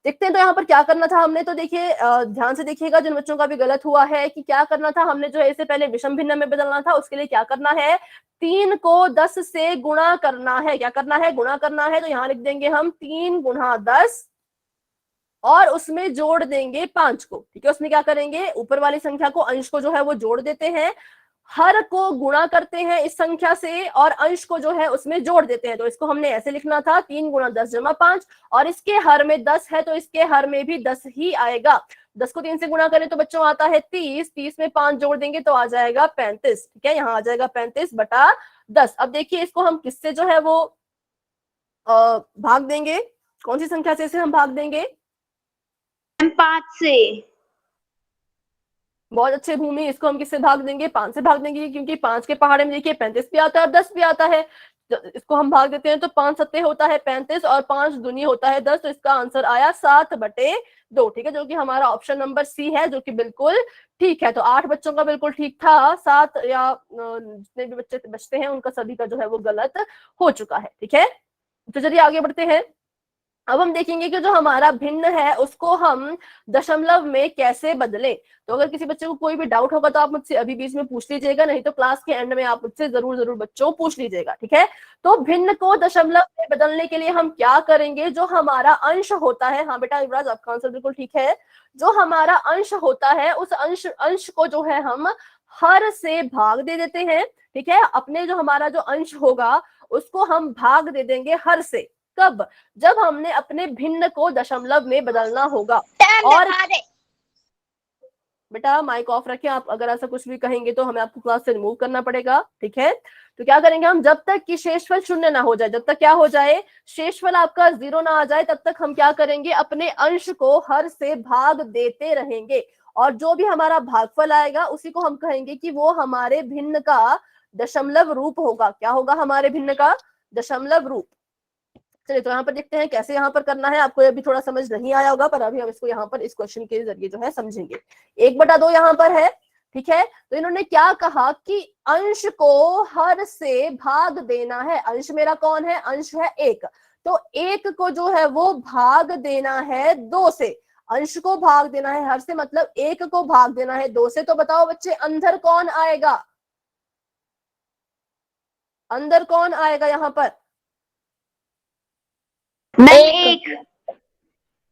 देखते हैं तो यहाँ पर क्या करना था हमने। तो देखिए ध्यान से देखिएगा, जिन बच्चों का भी गलत हुआ है, कि क्या करना था हमने जो है इससे पहले विषम भिन्न में बदलना था। उसके लिए क्या करना है, 3 को 10 से गुणा करना है। क्या करना है, गुणा करना है। तो यहाँ लिख देंगे हम 3 × 10 और उसमें जोड़ देंगे 5 को। ठीक है, उसमें क्या करेंगे, ऊपर वाली संख्या को, अंश को जो है वो जोड़ देते हैं, हर को गुणा करते हैं इस संख्या से, और अंश को जो है उसमें जोड़ देते हैं। तो इसको हमने ऐसे लिखना था, 3 × 10 = 5, और इसके हर में 10 है तो इसके हर में भी 10 ही आएगा। 10 को 3 से गुणा करें तो बच्चों आता है 30, 30 में 5 जोड़ देंगे तो आ जाएगा 35। ठीक है, यहाँ आ जाएगा 35/10। अब देखिए इसको हम किससे जो है वो भाग देंगे, कौन सी संख्या से इसे हम भाग देंगे? 5 से। बहुत अच्छे भूमि, इसको हम किससे भाग देंगे? 5 से भाग देंगे, क्योंकि 5 के पहाड़े में देखिए 35 भी आता है और 10 भी आता है। इसको हम भाग देते हैं तो 5 सत्ते होता है 35 और 5 दूनी होता है 10। तो इसका आंसर आया 7/2। ठीक है, जो कि हमारा ऑप्शन नंबर सी है, जो कि बिल्कुल ठीक है। तो 8 बच्चों का बिल्कुल ठीक था, 7 या जितने भी बच्चे बचते हैं उनका सभी का जो है वो गलत हो चुका है। ठीक है, तो चलिए आगे बढ़ते हैं। अब हम देखेंगे कि जो हमारा भिन्न है उसको हम दशमलव में कैसे बदलें। तो अगर किसी बच्चे को कोई भी डाउट होगा तो आप मुझसे अभी बीच में पूछ लीजिएगा, नहीं तो क्लास के एंड में आप मुझसे जरूर जरूर बच्चों पूछ लीजिएगा। ठीक है, तो भिन्न को दशमलव में बदलने के लिए हम क्या करेंगे, जो हमारा अंश होता है, हाँ बेटा युवराज आपका आंसर बिल्कुल ठीक है, जो हमारा अंश होता है उस अंश को जो है हम हर से भाग दे देते हैं। ठीक है, अपने जो हमारा जो अंश होगा उसको हम भाग दे देंगे हर से। कब? जब हमने अपने भिन्न को दशमलव में बदलना होगा। और बेटा माइक ऑफ रखें, आप अगर ऐसा कुछ भी कहेंगे तो हमें आपको क्लास से रिमूव करना पड़ेगा। ठीक है, तो क्या करेंगे हम, जब तक कि शेषफल 0 ना हो जाए, जब तक क्या हो जाए, शेषफल आपका 0 ना आ जाए, तब तक हम क्या करेंगे, अपने अंश को हर से भाग देते रहेंगे। और जो भी हमारा भागफल आएगा उसी को हम कहेंगे कि वो हमारे भिन्न का दशमलव रूप होगा। क्या होगा हमारे भिन्न का दशमलव रूप? चलिए, तो यहाँ पर देखते हैं कैसे यहाँ पर करना है। आपको अभी थोड़ा समझ नहीं आया होगा, पर अभी हम इसको यहाँ पर इस क्वेश्चन के जरिए जो है समझेंगे। 1/2 यहाँ पर है। ठीक है, तो इन्होंने क्या कहा कि अंश को हर से भाग देना है। अंश मेरा कौन है? अंश है 1। तो 1 को जो है वो भाग देना है 2 से। अंश को भाग देना है हर से, मतलब 1 को भाग देना है 2 से। तो बताओ बच्चे, अंदर कौन आएगा? अंदर कौन आएगा यहाँ पर? एक।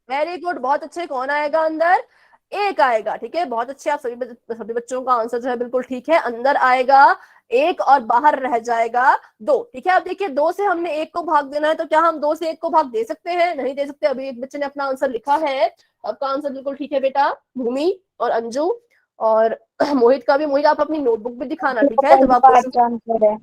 वेरी गुड, बहुत अच्छे। कौन आएगा अंदर? 1 आएगा। ठीक है, बहुत अच्छे। आप सभी बच्चों का आंसर जो है बिल्कुल ठीक है। अंदर आएगा 1 और बाहर रह जाएगा 2। ठीक है, अब देखिए 2 से हमने 1 को भाग देना है, तो क्या हम 2 से 1 को भाग दे सकते हैं? नहीं दे सकते। अभी एक बच्चे ने अपना आंसर लिखा है, आपका आंसर बिल्कुल ठीक है बेटा, भूमि और अंजू और मोहित का भी। मोहित आप अपनी नोटबुक भी दिखाना, ठीक है, जब आप आंसर है।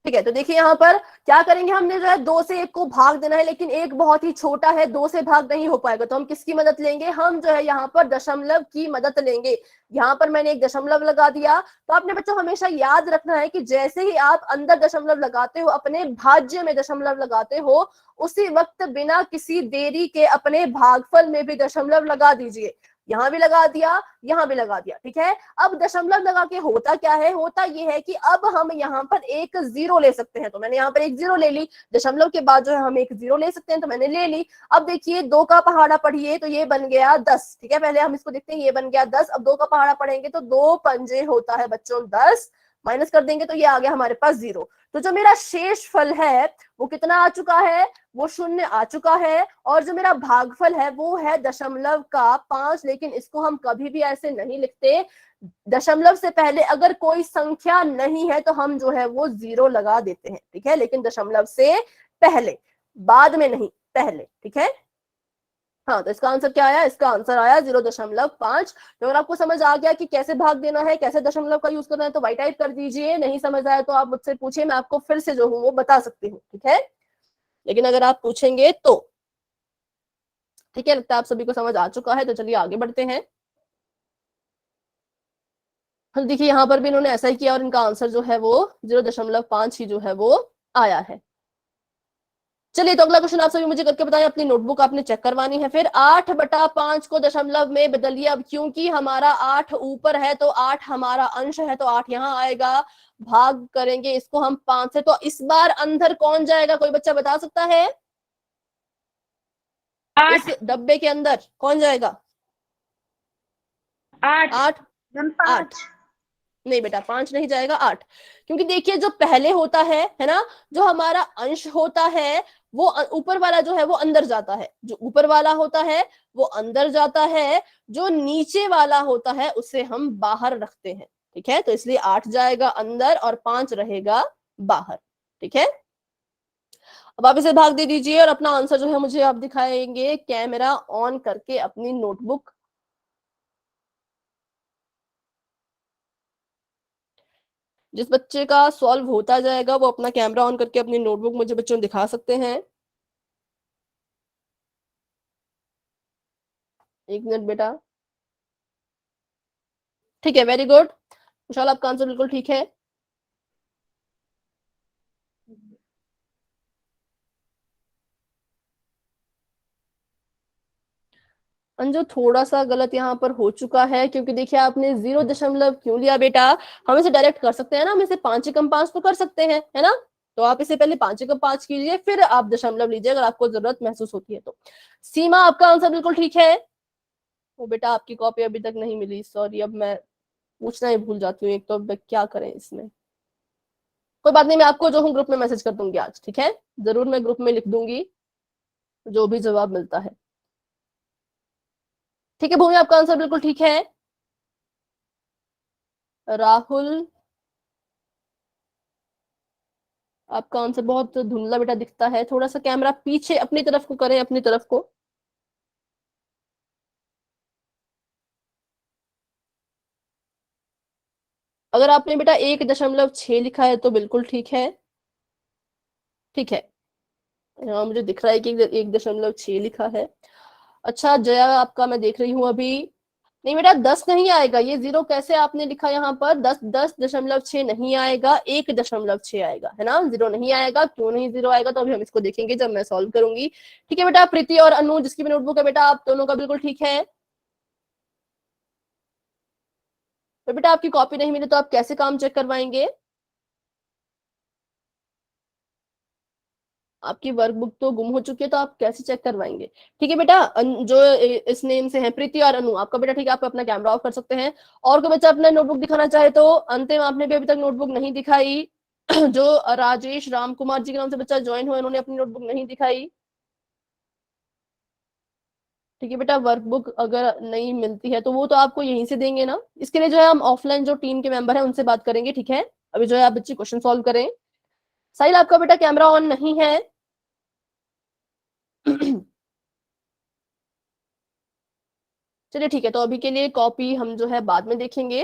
ठीक है, तो देखिए यहाँ पर क्या करेंगे, हमने जो है 2 से 1 को भाग देना है, लेकिन 1 बहुत ही छोटा है, 2 से भाग नहीं हो पाएगा, तो हम किसकी मदद लेंगे, हम जो है यहाँ पर दशमलव की मदद लेंगे। यहाँ पर मैंने एक दशमलव लगा दिया। तो आपने बच्चों हमेशा याद रखना है कि जैसे ही आप अंदर दशमलव लगाते हो, अपने भाज्य में दशमलव लगाते हो, उसी वक्त बिना किसी देरी के अपने भागफल में भी दशमलव लगा दीजिए। यहाँ भी लगा दिया, यहाँ भी लगा दिया, ठीक है। अब दशमलव लगा के होता क्या है, होता ये है कि अब हम यहाँ पर एक 0 ले सकते हैं। तो मैंने यहाँ पर एक 0 ले ली, दशमलव के बाद जो है हम एक 0 ले सकते हैं, तो मैंने ले ली। अब देखिए 2 का पहाड़ा पढ़िए, तो ये बन गया 10, ठीक है। पहले हम इसको देखते हैं, ये बन गया 10। अब 2 का पहाड़ा पढ़ेंगे तो 2 पंजे होता है बच्चों 10, माइनस कर देंगे तो ये आ गया हमारे पास 0। तो जो मेरा शेष फल है वो कितना आ चुका है, वो 0 आ चुका है। और जो मेरा भागफल है वो है दशमलव का 5, लेकिन इसको हम कभी भी ऐसे नहीं लिखते। दशमलव से पहले अगर कोई संख्या नहीं है तो हम जो है वो 0 लगा देते हैं, ठीक है, लेकिन दशमलव से पहले, बाद में नहीं, पहले, ठीक है। हाँ, तो इसका आंसर क्या आया, इसका आंसर आया 0.5। तो अगर आपको समझ आ गया कि कैसे भाग देना है, कैसे दशमलव का यूज करना है, तो वाई टाइप कर दीजिए। नहीं समझ आया तो आप मुझसे पूछिए, मैं आपको फिर से जो हूँ वो बता सकती हूँ, ठीक है। लेकिन अगर आप पूछेंगे तो ठीक है, लगता है आप सभी को समझ आ चुका है। तो चलिए आगे बढ़ते हैं। हाँ, देखिए यहाँ पर भी इन्होंने ऐसा ही किया और इनका आंसर जो है वो 0.5 ही जो है वो आया है। चलिए, तो अगला क्वेश्चन आप सभी मुझे करके बताएं। अपनी नोटबुक आपने चेक करवानी है। फिर 8/5 को दशमलव में बदलिए। अब क्योंकि हमारा 8 ऊपर है तो 8 हमारा अंश है, तो 8 यहाँ आएगा। भाग करेंगे इसको हम 5 से, तो इस बार अंदर कौन जाएगा, कोई बच्चा बता सकता है? इस 8 डब्बे के अंदर कौन जाएगा? 8 8। 8 5। नहीं बेटा, 5 नहीं जाएगा, 8। क्योंकि देखिए जो पहले होता है ना, जो हमारा अंश होता है वो ऊपर वाला जो है वो अंदर जाता है, जो ऊपर वाला होता है वो अंदर जाता है, जो नीचे वाला होता है उसे हम बाहर रखते हैं, ठीक है। तो इसलिए 8 जाएगा अंदर और 5 रहेगा बाहर, ठीक है। अब आप इसे भाग दे दीजिए और अपना आंसर जो है मुझे आप दिखाएंगे कैमरा ऑन करके अपनी नोटबुक। जिस बच्चे का सॉल्व होता जाएगा वो अपना कैमरा ऑन करके अपनी नोटबुक मुझे बच्चों दिखा सकते हैं। 1 मिनट बेटा। ठीक है, वेरी गुड। विशाल, आपका आंसर बिल्कुल ठीक है। अंजू, थोड़ा सा गलत यहाँ पर हो चुका है, क्योंकि देखिए आपने 0 क्यों लिया बेटा। हम इसे डायरेक्ट कर सकते हैं ना, हम इसे 5 एकम 5 तो कर सकते हैं, है ना। तो आप इसे पहले 5 एकम 5 कीजिए, फिर आप दशमलव लीजिए अगर आपको जरूरत महसूस होती है तो। सीमा, आपका आंसर बिल्कुल ठीक है। वो बेटा आपकी कॉपी अभी तक नहीं मिली, सॉरी। अब मैं पूछना ही भूल जाती हूँ एक तो, अब क्या करें इसमें। कोई बात नहीं, मैं आपको जो हूँ ग्रुप में मैसेज कर दूंगी आज, ठीक है। जरूर मैं ग्रुप में लिख दूंगी जो भी जवाब मिलता है। ठीक है भूमि, आपका आंसर बिल्कुल ठीक है। राहुल, आपका आंसर बहुत धुंधला बेटा दिखता है, थोड़ा सा कैमरा पीछे अपनी तरफ को करें, अपनी तरफ को। अगर आपने बेटा 1.6 लिखा है तो बिल्कुल ठीक है, ठीक है। हाँ, मुझे दिख रहा है कि 1.6 लिखा है। अच्छा जया, आपका मैं देख रही हूँ अभी। नहीं बेटा, 10 नहीं आएगा, ये 0 कैसे आपने लिखा यहाँ पर, 10.6 नहीं आएगा, 1.6 आएगा, है ना। 0 नहीं आएगा, क्यों नहीं 0 आएगा तो अभी हम इसको देखेंगे जब मैं सॉल्व करूंगी। ठीक है बेटा, प्रीति और अनु जिसकी भी नोटबुक है बेटा, आप दोनों का बिल्कुल ठीक है। तो बेटा आपकी कॉपी नहीं मिली तो आप कैसे काम चेक करवाएंगे? आपकी वर्कबुक तो गुम हो चुकी है, तो आप कैसे चेक करवाएंगे? ठीक है बेटा, जो इस नेम से है प्रीति और अनु, आपका बेटा ठीक है, आप अपना कैमरा ऑफ कर सकते हैं। और कोई बच्चा अपना नोटबुक दिखाना चाहे तो। अंतिम, आपने भी अभी तक नोटबुक नहीं दिखाई। जो राजेश राम कुमार जी के नाम से बच्चा ज्वाइन हुआ, इन्होंने अपनी नोटबुक नहीं दिखाई। ठीक है बेटा, वर्कबुक अगर नहीं मिलती है तो वो तो आपको यहीं से देंगे ना। इसके लिए जो है हम ऑफलाइन जो टीम के मेंबर है उनसे बात करेंगे, ठीक है। अभी जो है आप बच्चे क्वेश्चन सॉल्व करें। साहिल, आपका बेटा कैमरा ऑन नहीं है। चलिए ठीक है, तो अभी के लिए कॉपी हम जो है बाद में देखेंगे।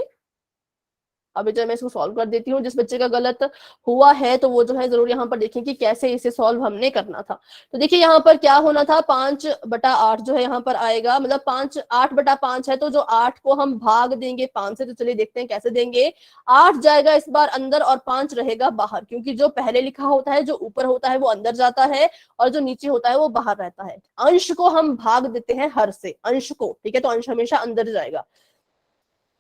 अभी जब मैं इसको सॉल्व कर देती हूँ, जिस बच्चे का गलत हुआ है तो वो जो है जरूर यहाँ पर देखें कि कैसे इसे सॉल्व हमने करना था। तो देखिए यहाँ पर क्या होना था, 5/8 जो है यहाँ पर आएगा, मतलब 8/5 है, तो जो 8 को हम भाग देंगे 5 से, तो चलिए देखते हैं कैसे देंगे। 8 जाएगा इस बार अंदर और 5 रहेगा बाहर, क्योंकि जो पहले लिखा होता है, जो ऊपर होता है वो अंदर जाता है और जो नीचे होता है वो बाहर रहता है। अंश को हम भाग देते हैं हर से, अंश को, ठीक है, तो अंश हमेशा अंदर जाएगा।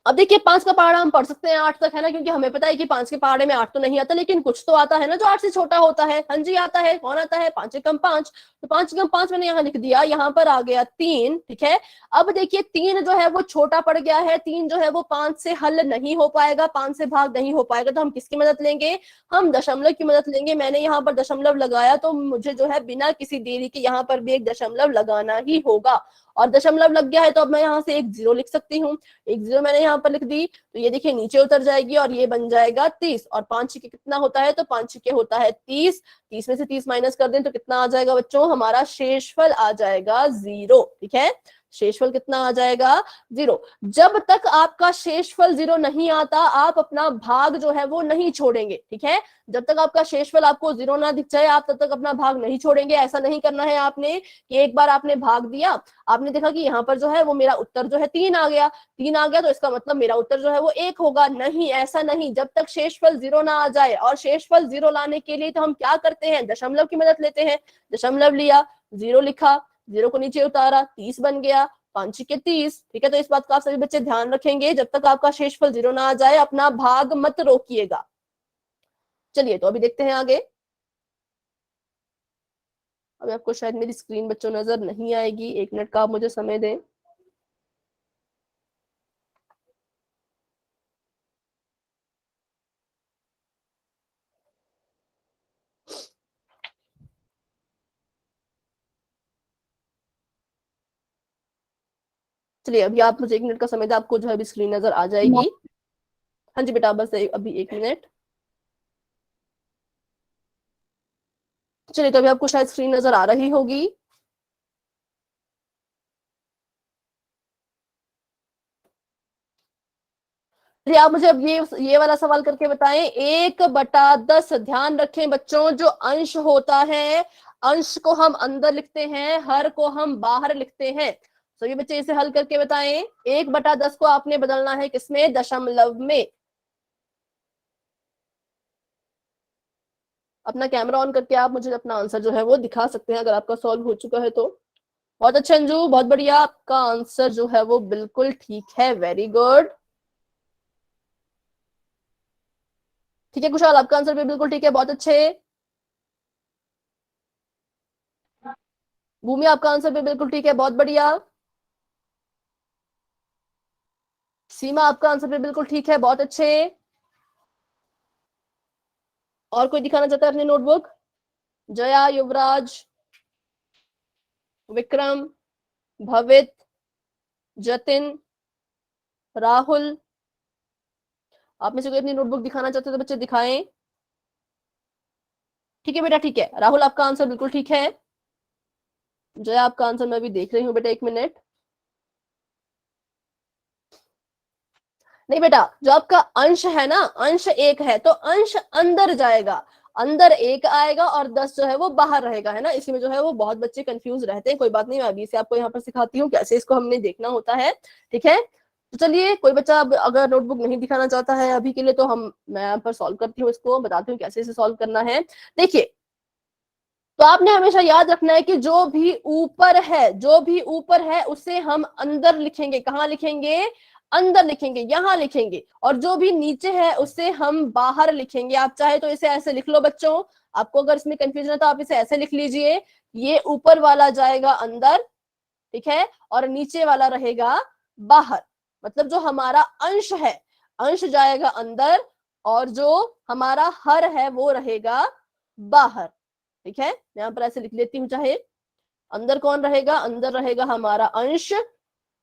अब देखिए 5 का पहाड़ा हम पढ़ सकते हैं 8 तक, है ना, क्योंकि हमें पता है कि 5 के पहाड़े में 8 तो नहीं आता, लेकिन कुछ तो आता है ना जो 8 से छोटा होता है। हाँ जी आता है, कौन आता है, 5 से कम 5, तो 5 से कम 5 मैंने यहाँ लिख दिया, यहाँ पर आ गया 3, ठीक है। अब देखिए 3 जो है वो छोटा पड़ गया है, 3 जो है वो 5 से हल नहीं हो पाएगा, 5 से भाग नहीं हो पाएगा, तो हम किसकी मदद लेंगे, हम दशमलव की मदद लेंगे। मैंने यहाँ पर दशमलव लगाया, तो मुझे जो है बिना किसी देरी के यहाँ पर भी एक दशमलव लगाना ही होगा, और दशमलव लग गया है तो अब मैं यहाँ से एक 0 लिख सकती हूँ। एक 0 मैंने यहाँ पर लिख दी, तो ये देखिए नीचे उतर जाएगी और ये बन जाएगा 30, और 5 के कितना होता है, तो 5 के होता है 30, 30 में से 30 माइनस कर दें तो कितना आ जाएगा बच्चों, हमारा शेषफल आ जाएगा 0, ठीक है। शेषफल कितना आ जाएगा, 0। जब तक आपका शेषफल 0 नहीं आता, आप अपना भाग जो है वो नहीं छोड़ेंगे, ठीक है। जब तक आपका शेषफल आपको 0 ना दिख जाए, आप तब तक अपना भाग नहीं छोड़ेंगे। ऐसा नहीं करना है आपने कि एक बार आपने भाग दिया, आपने देखा कि यहाँ पर जो है वो मेरा उत्तर जो है 3 आ गया, 3 आ गया तो इसका मतलब मेरा उत्तर जो है वो 1 होगा। नहीं, ऐसा नहीं, जब तक शेषफल 0 ना आ जाए, और शेषफल 0 लाने के लिए तो हम क्या करते हैं, दशमलव की मदद लेते हैं। दशमलव लिया, 0 लिखा, 0 को नीचे उतारा, 30 बन गया, 5 के 30, ठीक है। तो इस बात का आप सभी बच्चे ध्यान रखेंगे, जब तक आपका शेषफल 0 ना आ जाए अपना भाग मत रोकिएगा। चलिए तो अभी देखते हैं आगे। अभी आपको शायद मेरी स्क्रीन बच्चों नजर नहीं आएगी, 1 मिनट का आप मुझे समय दें। चलिए अभी आप मुझे 1 मिनट का समय दें, आपको जो है अभी स्क्रीन नजर आ जाएगी। हाँ जी बेटा, बस अभी 1 मिनट। चलिए तो अभी आपको शायद स्क्रीन नजर आ रही होगी। चलिए आप मुझे अब ये वाला सवाल करके बताएं, 1/10। ध्यान रखें बच्चों, जो अंश होता है, अंश को हम अंदर लिखते हैं, हर को हम बाहर लिखते हैं। तो ये बच्चे इसे हल करके बताएं, 1/10 को आपने बदलना है किसमें, दशमलव में। अपना कैमरा ऑन करके आप मुझे अपना आंसर जो है वो दिखा सकते हैं, अगर आपका सॉल्व हो चुका है तो। बहुत अच्छा अंजू, बहुत बढ़िया, आपका आंसर जो है वो बिल्कुल ठीक है, वेरी गुड। ठीक है कुशाल, आपका आंसर भी बिल्कुल ठीक है, बहुत अच्छे। भूमि, आपका आंसर भी बिल्कुल ठीक है, बहुत बढ़िया। सीमा, आपका आंसर भी बिल्कुल ठीक है, बहुत अच्छे। और कोई दिखाना चाहता है अपनी नोटबुक, जया, युवराज, विक्रम, भवित, जतिन, राहुल, आप में से कोई अपनी नोटबुक दिखाना चाहते हो तो बच्चे दिखाएं। ठीक है बेटा, ठीक है, राहुल आपका आंसर बिल्कुल ठीक है। जया आपका आंसर मैं भी देख रही हूँ बेटा, 1 मिनट। नहीं बेटा, जो आपका अंश है ना, अंश 1 है तो अंश अंदर जाएगा, अंदर 1 आएगा और 10 जो है वो बाहर रहेगा, है ना। इसी में जो है वो बहुत बच्चे कंफ्यूज रहते हैं। कोई बात नहीं, मैं अभी से आपको यहाँ पर सिखाती हूँ कैसे इसको हमने देखना होता है, ठीक है। तो चलिए, कोई बच्चा अगर नोटबुक नहीं दिखाना चाहता है अभी के लिए, तो मैं यहाँ पर सॉल्व करती हूँ, इसको बताती हूँ कैसे इसे सॉल्व करना है। देखिए, तो आपने हमेशा याद रखना है कि जो भी ऊपर है, जो भी ऊपर है उसे हम अंदर लिखेंगे। कहाँ लिखेंगे, अंदर लिखेंगे, यहां लिखेंगे। और जो भी नीचे है उसे हम बाहर लिखेंगे। आप चाहे तो इसे ऐसे लिख लो बच्चों, आपको अगर इसमें कंफ्यूजन है तो आप इसे ऐसे लिख लीजिए, ये ऊपर वाला जाएगा अंदर, ठीक है, और नीचे वाला रहेगा बाहर। मतलब जो हमारा अंश है, अंश जाएगा अंदर, और जो हमारा हर है वो रहेगा बाहर, ठीक है। यहाँ पर ऐसे लिख लेती हूँ, चाहे अंदर कौन रहेगा, अंदर रहेगा हमारा अंश,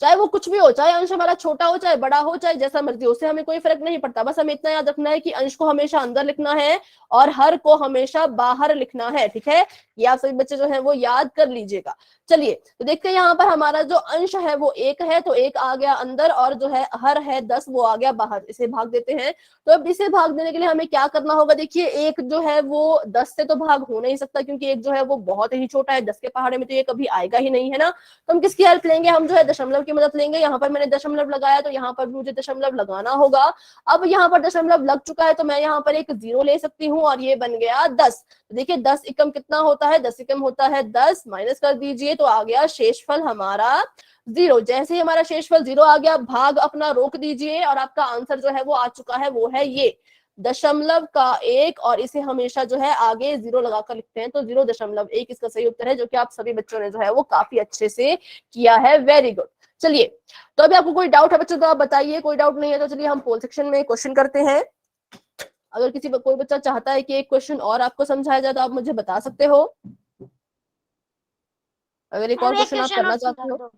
चाहे वो कुछ भी हो, चाहे अंश हमारा छोटा हो चाहे बड़ा हो चाहे जैसा मर्जी हो, उससे हमें कोई फर्क नहीं पड़ता। बस हमें इतना याद रखना है कि अंश को हमेशा अंदर लिखना है और हर को हमेशा बाहर लिखना है, ठीक है। ये आप सभी बच्चे जो है वो याद कर लीजिएगा। चलिए तो देखते हैं यहाँ पर हमारा जो अंश है वो 1 है, तो 1 आ गया अंदर, और जो है हर है 10 वो आ गया बाहर। इसे भाग देते हैं। तो अब इसे भाग देने के लिए हमें क्या करना होगा, देखिए 1 जो है वो 10 से तो भाग हो नहीं सकता, क्योंकि 1 जो है वो बहुत ही छोटा है, 10 के पहाड़े में तो ये कभी आएगा ही नहीं, है ना। तो हम किसकी हेल्प लेंगे, हम जो है दशमलव की मदद लेंगे। यहाँ पर मैंने दशमलव लगाया तो यहाँ पर भी मुझे दशमलव लगाना होगा। अब यहाँ पर दशमलव लग चुका है तो मैं यहाँ पर एक 0 ले सकती हूँ और ये बन गया 10। देखिए 10 एकम कितना होता है, 10 एकम होता है 10, माइनस कर दीजिए तो आ गया शेषफल हमारा 0। जैसे ही हमारा शेषफल 0 आ गया, भाग अपना रोक दीजिए और आपका आंसर जो है वो आ चुका है, वो है ये 0.1, और इसे हमेशा जो है आगे 0 लगाकर लिखते हैं, तो 0.1 इसका सही उत्तर है, जो कि आप सभी बच्चों ने जो है वो काफी अच्छे से किया है। Very good. चलिए तो अभी आपको कोई डाउट है बच्चों तो आप बताइए, कोई डाउट नहीं है तो चलिए हम पोल सेक्शन में क्वेश्चन करते हैं। अगर कोई बच्चा चाहता है कि एक क्वेश्चन और आपको समझाया जाए तो आप मुझे बता सकते हो। अगर एक और क्वेश्चन आप करना चाहते हो,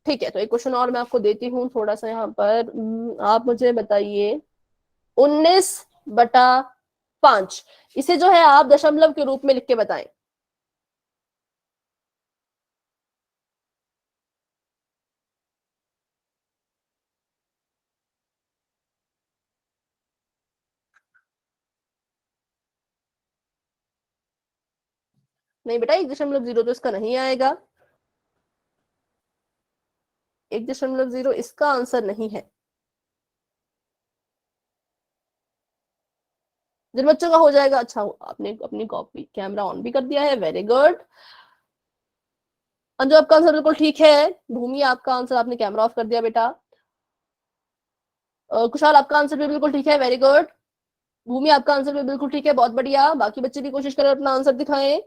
ठीक है, तो एक क्वेश्चन और मैं आपको देती हूँ थोड़ा सा यहाँ पर। आप मुझे बताइए 19/5, इसे जो है आप दशमलव के रूप में लिख के बताएं। नहीं बेटा 1.0 तो इसका नहीं आएगा, 1.0 इसका आंसर नहीं है। जिन बच्चों का हो जाएगा, अच्छा आपने अपनी कॉपी कैमरा ऑन भी कर दिया है, वेरी गुड। अंजू आपका आंसर बिल्कुल ठीक है। भूमि आपका आंसर, आपने कैमरा ऑफ कर दिया बेटा। कुशाल आपका आंसर भी बिल्कुल ठीक है, वेरी गुड। भूमि आपका आंसर भी बिल्कुल ठीक है, बहुत बढ़िया। बाकी बच्चे भी कोशिश करें अपना आंसर दिखाएं।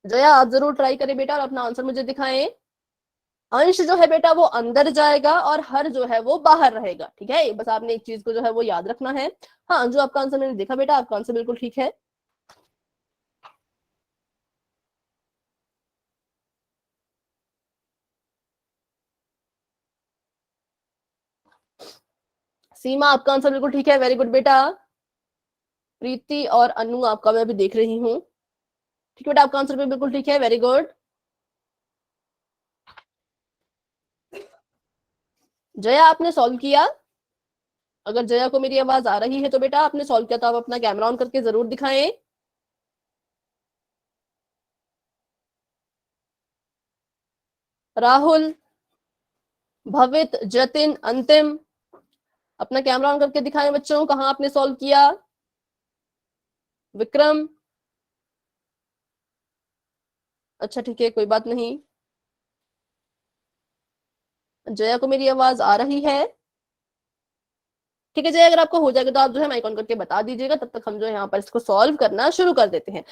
जया आप जरूर ट्राई करें बेटा और अपना आंसर मुझे दिखाएं। अंश जो है बेटा वो अंदर जाएगा और हर जो है वो बाहर रहेगा, ठीक है। बस आपने एक चीज को जो है वो याद रखना है। हाँ अंजू आपका आंसर मैंने देखा बेटा, आपका आंसर बिल्कुल ठीक है। सीमा आपका आंसर बिल्कुल ठीक है, वेरी गुड बेटा। प्रीति और अनु आपका मैं भी देख रही हूँ, ठीक है बेटा, आपका आंसर भी बिल्कुल ठीक है, वेरी गुड। जया आपने सॉल्व किया? अगर जया को मेरी आवाज आ रही है तो बेटा आपने सॉल्व किया तो आप अपना कैमरा ऑन करके जरूर दिखाएं। राहुल, भवित, जतिन, अंतिम, अपना कैमरा ऑन करके दिखाएं बच्चों, कहाँ आपने सॉल्व किया। विक्रम, अच्छा ठीक है कोई बात नहीं। जया को मेरी आवाज आ रही है? ठीक है जया, अगर आपको हो जाएगा तो आप जो है माइक ऑन करके बता दीजिएगा, तब तक हम जो है यहाँ पर इसको सॉल्व करना शुरू कर देते हैं।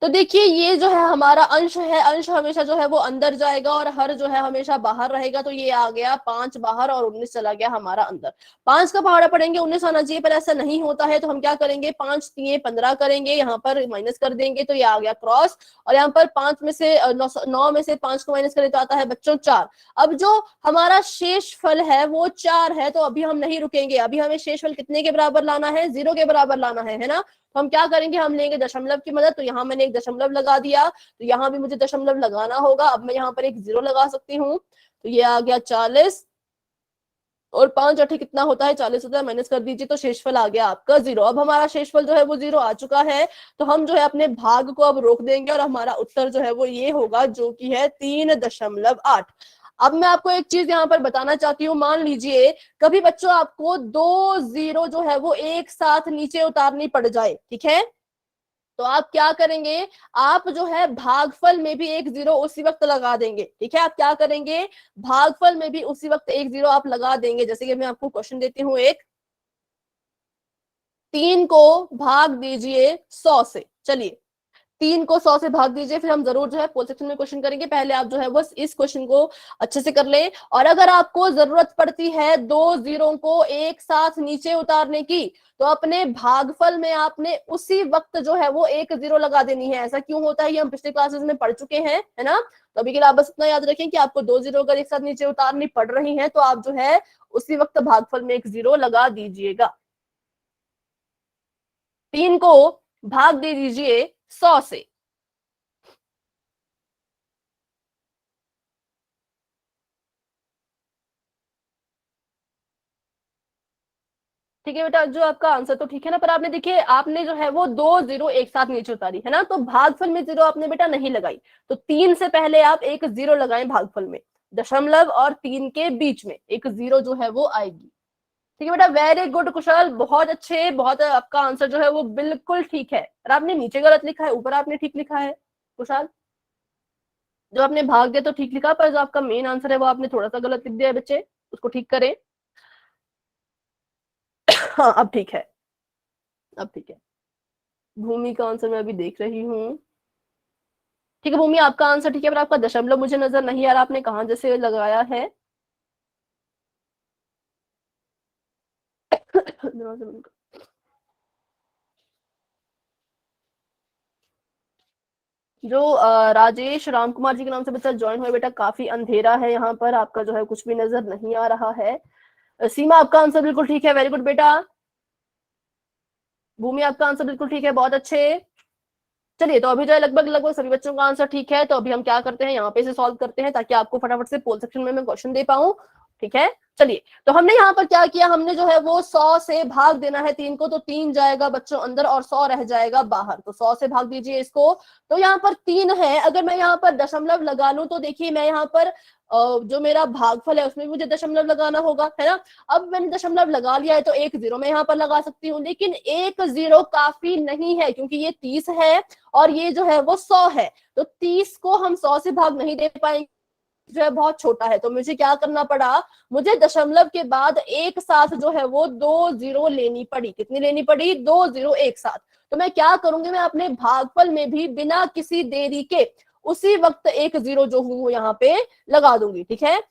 तो देखिए ये जो है हमारा अंश है, अंश हमेशा जो है वो अंदर जाएगा और हर जो है हमेशा बाहर रहेगा। तो ये आ गया 5 बाहर और 19 चला गया हमारा अंदर। 5 का पहाड़ा पड़ेंगे 19 आना चाहिए, पर ऐसा नहीं होता है, तो हम क्या करेंगे 5 3 15 करेंगे, यहाँ पर माइनस कर देंगे तो ये आ गया क्रॉस। और यहाँ पर 5 में से 9 में से 5 को माइनस करें तो आता है बच्चों 4। अब जो हमारा शेष फल है वो 4 है, तो अभी हम नहीं रुकेंगे, अभी हमें शेष फल कितने के बराबर लाना है, 0 के बराबर लाना है ना। तो हम क्या करेंगे, हम लेंगे दशमलव की मदद। तो यहाँ मैंने एक दशमलव लगा दिया, तो यहाँ भी मुझे दशमलव लगाना होगा। अब मैं यहाँ पर एक 0 लगा सकती हूँ, तो ये आ गया 40 और 5 8 कितना होता है 40 होता है, माइनस कर दीजिए तो शेषफल आ गया आपका 0। अब हमारा शेषफल जो है वो 0 आ चुका है, तो हम जो है अपने भाग को अब रोक देंगे और हमारा उत्तर जो है वो ये होगा, जो कि है 3.8। अब मैं आपको एक चीज यहाँ पर बताना चाहती हूँ, मान लीजिए कभी बच्चों आपको 2 0 जो है वो एक साथ नीचे उतारनी पड़ जाए, ठीक है, तो आप क्या करेंगे, आप जो है भागफल में भी एक 0 उसी वक्त लगा देंगे, ठीक है। आप क्या करेंगे, भागफल में भी उसी वक्त एक 0 आप लगा देंगे। जैसे कि मैं आपको क्वेश्चन देती हूँ, एक 3 को भाग दीजिए 100 से। चलिए 3 को 100 से भाग दीजिए, फिर हम जरूर जो है पोल सेक्शन में क्वेश्चन करेंगे। पहले आप जो है वो इस क्वेश्चन को अच्छे से कर लें। और अगर आपको जरूरत पड़ती है 2 जीरो को एक साथ नीचे उतारने की, तो अपने भागफल में आपने उसी वक्त जो है वो 1 जीरो लगा देनी है। ऐसा क्यों होता है ये हम पिछले क्लासेस में पढ़ चुके हैं, है ना। तो अभी के लिए आप बस इतना याद रखें कि आपको 2 जीरो अगर एक साथ नीचे उतारनी पड़ रही है तो आप जो है उसी वक्त भागफल में 1 जीरो लगा दीजिएगा। 3 को भाग दे दीजिए 100 से। ठीक है बेटा, जो आपका आंसर तो ठीक है ना, पर आपने देखिए आपने जो है वो 2 जीरो एक साथ नीचे उतारी है ना, तो भागफल में जीरो आपने बेटा नहीं लगाई। तो 3 से पहले आप 1 जीरो लगाएं भागफल में, दशमलव और 3 के बीच में 1 जीरो जो है वो आएगी। ठीक है बेटा, वेरी गुड कुशल, बहुत अच्छे, बहुत आपका आंसर जो है वो बिल्कुल ठीक है। और आपने नीचे गलत लिखा है, ऊपर आपने ठीक लिखा है कुशल। जो आपने भाग दिया तो ठीक लिखा, पर जो आपका मेन आंसर है वो आपने थोड़ा सा गलत लिख दिया है बच्चे, उसको ठीक करें। हाँ अब ठीक है, अब ठीक है। भूमि का आंसर मैं अभी देख रही हूँ। ठीक है भूमि, आपका आंसर ठीक है, पर आपका दशमलव मुझे नजर नहीं आ रहा, आपने कहाँ जैसे लगाया है। जो राजेश राम कुमार जी के नाम से बच्चा ज्वाइन हुआ बेटा, काफी अंधेरा है यहाँ पर, आपका जो है कुछ भी नजर नहीं आ रहा है। सीमा आपका आंसर बिल्कुल ठीक है, वेरी गुड बेटा। भूमि आपका आंसर बिल्कुल ठीक है, बहुत अच्छे। चलिए, तो अभी जो है लगभग लगभग सभी बच्चों का आंसर ठीक है। तो अभी हम क्या करते हैं, यहाँ पे से सॉल्व करते हैं ताकि आपको फटाफट से पोल सेक्शन में मैं क्वेश्चन दे पाऊं। ठीक है, चलिए, तो हमने यहाँ पर क्या किया, हमने जो है वो 100 से भाग देना है 3 को, तो 3 जाएगा बच्चों अंदर और 100 रह जाएगा बाहर। तो 100 से भाग दीजिए इसको। तो यहाँ पर 3 है, अगर मैं यहाँ पर दशमलव लगा लूं तो देखिए मैं यहाँ पर जो मेरा भागफल है उसमें मुझे दशमलव लगाना होगा, है ना। अब मैंने दशमलव लगा लिया है तो 1 जीरो मैं यहाँ पर लगा सकती हूँ, लेकिन 1 जीरो काफी नहीं है क्योंकि ये 30 है और ये जो है वो 100 है। तो 30 को हम 100 से भाग नहीं दे पाएंगे, जो है बहुत छोटा है। तो मुझे क्या करना पड़ा, मुझे दशमलव के बाद एक साथ जो है वो 2 जीरो लेनी पड़ी। कितनी लेनी पड़ी, 2 जीरो एक साथ। तो मैं क्या करूंगी, मैं अपने भागफल में भी बिना किसी देरी के उसी वक्त 1 जीरो जो हूं वो यहाँ पे लगा दूंगी। ठीक है,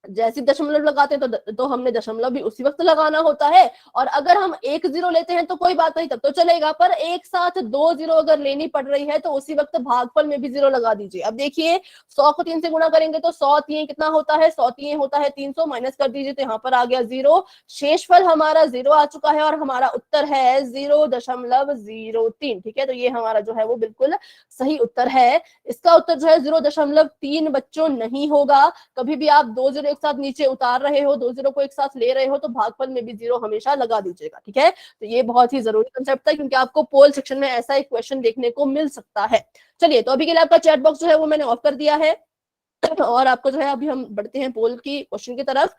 जैसे दशमलव लगाते हैं तो हमने दशमलव भी उसी वक्त लगाना होता है। और अगर हम 1 जीरो लेते हैं तो कोई बात नहीं, तब तो चलेगा, पर एक साथ 2 जीरो अगर लेनी पड़ रही है तो उसी वक्त भागफल में भी जीरो लगा दीजिए। अब देखिए 100 को 3 से गुणा करेंगे तो 100 3 कितना होता है, 100 3 होता है 300, माइनस कर दीजिए तो यहाँ पर आ गया जीरो। शेषफल हमारा जीरो आ चुका है और हमारा उत्तर है 0.03। ठीक है, तो ये हमारा जो है वो बिल्कुल सही उत्तर है। इसका उत्तर जो है 0.3 बच्चों नहीं होगा। कभी भी आप 2 जीरो एक साथ नीचे उतार रहे हो, 2 जीरो को एक साथ ले रहे हो, तो भागफल में भी जीरो हमेशा लगा दीजिएगा। ठीक है, तो ये बहुत ही जरूरी कंसेप्ट है क्योंकि आपको पोल सेक्शन में ऐसा एक क्वेश्चन देखने को मिल सकता है। चलिए, तो अभी के लिए आपका चैट बॉक्स जो है वो मैंने ऑफ कर दिया है और आपको जो है अभी हम बढ़ते हैं पोल की क्वेश्चन की तरफ।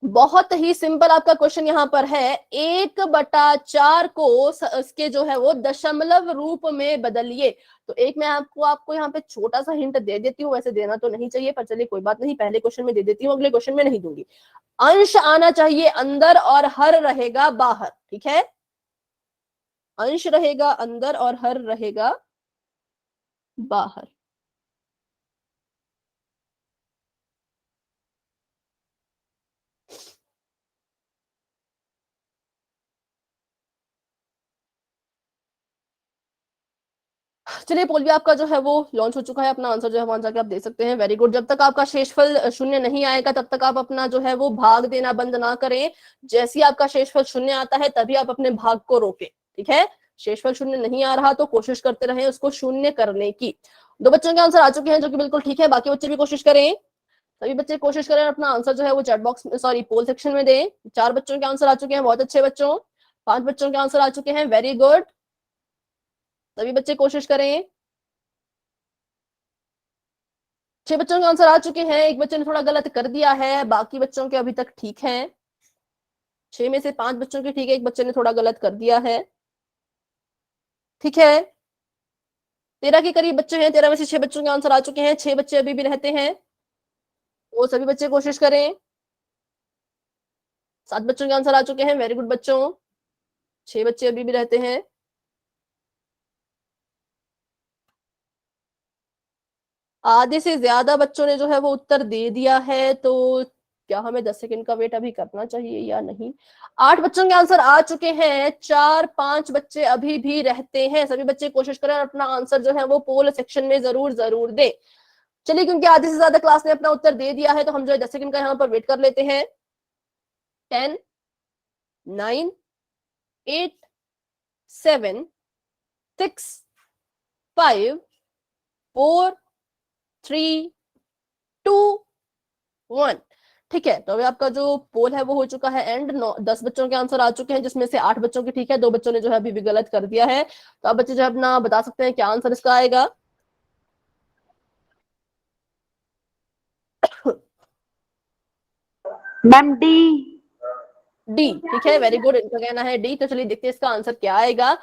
बहुत ही सिंपल आपका क्वेश्चन यहाँ पर है, 1/4 को इसके जो है वो दशमलव रूप में बदलिए। तो एक मैं आपको यहाँ पे छोटा सा हिंट दे देती हूँ, वैसे देना तो नहीं चाहिए पर चलिए कोई बात नहीं, पहले क्वेश्चन में दे देती हूँ, अगले क्वेश्चन में नहीं दूंगी। अंश आना चाहिए अंदर और हर रहेगा बाहर। ठीक है, अंश रहेगा अंदर और हर रहेगा बाहर। चलिए, पोल भी आपका जो है वो लॉन्च हो चुका है, अपना आंसर जो है वहां जाके आप दे सकते हैं। वेरी गुड, जब तक आपका शेषफल शून्य नहीं आएगा तब तक आप अपना जो है वो भाग देना बंद ना करें। जैसे ही आपका शेषफल शून्य आता है तभी आप अपने भाग को रोके। ठीक है, शेषफल शून्य नहीं आ रहा तो कोशिश करते रहे उसको शून्य करने की। 2 बच्चों के आंसर आ चुके हैं जो कि बिल्कुल ठीक है, बाकी बच्चे भी कोशिश करें, सभी बच्चे कोशिश करें अपना आंसर जो है वो चैट बॉक्स में, सॉरी पोल सेक्शन में दें। 4 बच्चों के आंसर आ चुके हैं, बहुत अच्छे बच्चों। 5 बच्चों के आंसर आ चुके हैं, वेरी गुड, सभी बच्चे कोशिश करें। 6 बच्चों के आंसर आ चुके हैं, एक बच्चे ने थोड़ा गलत कर दिया है, बाकी बच्चों के अभी तक ठीक है। 6 में से 5 बच्चों के ठीक है, एक बच्चे ने थोड़ा गलत कर दिया है। ठीक है, 13 के करीब बच्चे हैं, 13 में से 6 बच्चों के आंसर आ चुके हैं, 6 बच्चे अभी भी रहते हैं, वो सभी बच्चे कोशिश करें। 7 बच्चों के आंसर आ चुके हैं, वेरी गुड बच्चों, 6 बच्चे अभी भी रहते हैं। आधे से ज्यादा बच्चों ने जो है वो उत्तर दे दिया है, तो क्या हमें 10 सेकंड का वेट अभी करना चाहिए या नहीं? 8 बच्चों के आंसर आ चुके हैं, 4-5 बच्चे अभी भी रहते हैं। सभी बच्चे कोशिश करें और अपना आंसर जो है वो पोल सेक्शन में जरूर जरूर दे। चलिए, क्योंकि आधे से ज्यादा क्लास ने अपना उत्तर दे दिया है, तो हम जो है 10 सेकंड का यहाँ पर वेट कर लेते हैं। 10, 9, 8, 7, 6, 5, 4, 3, 2, 1। ठीक है, तो अभी आपका जो पोल है वो हो चुका है एंड। 10 बच्चों के आंसर आ चुके हैं, जिसमें से 8 बच्चों के ठीक है, 2 बच्चों ने जो है अभी भी गलत कर दिया है। तो आप बच्चे जो है अपना बता सकते हैं क्या आंसर इसका आएगा। Ma'am D. डी, ठीक है, वेरी गुड, इनका कहना है डी। तो चलिए देखते हैं इसका आंसर क्या आएगा।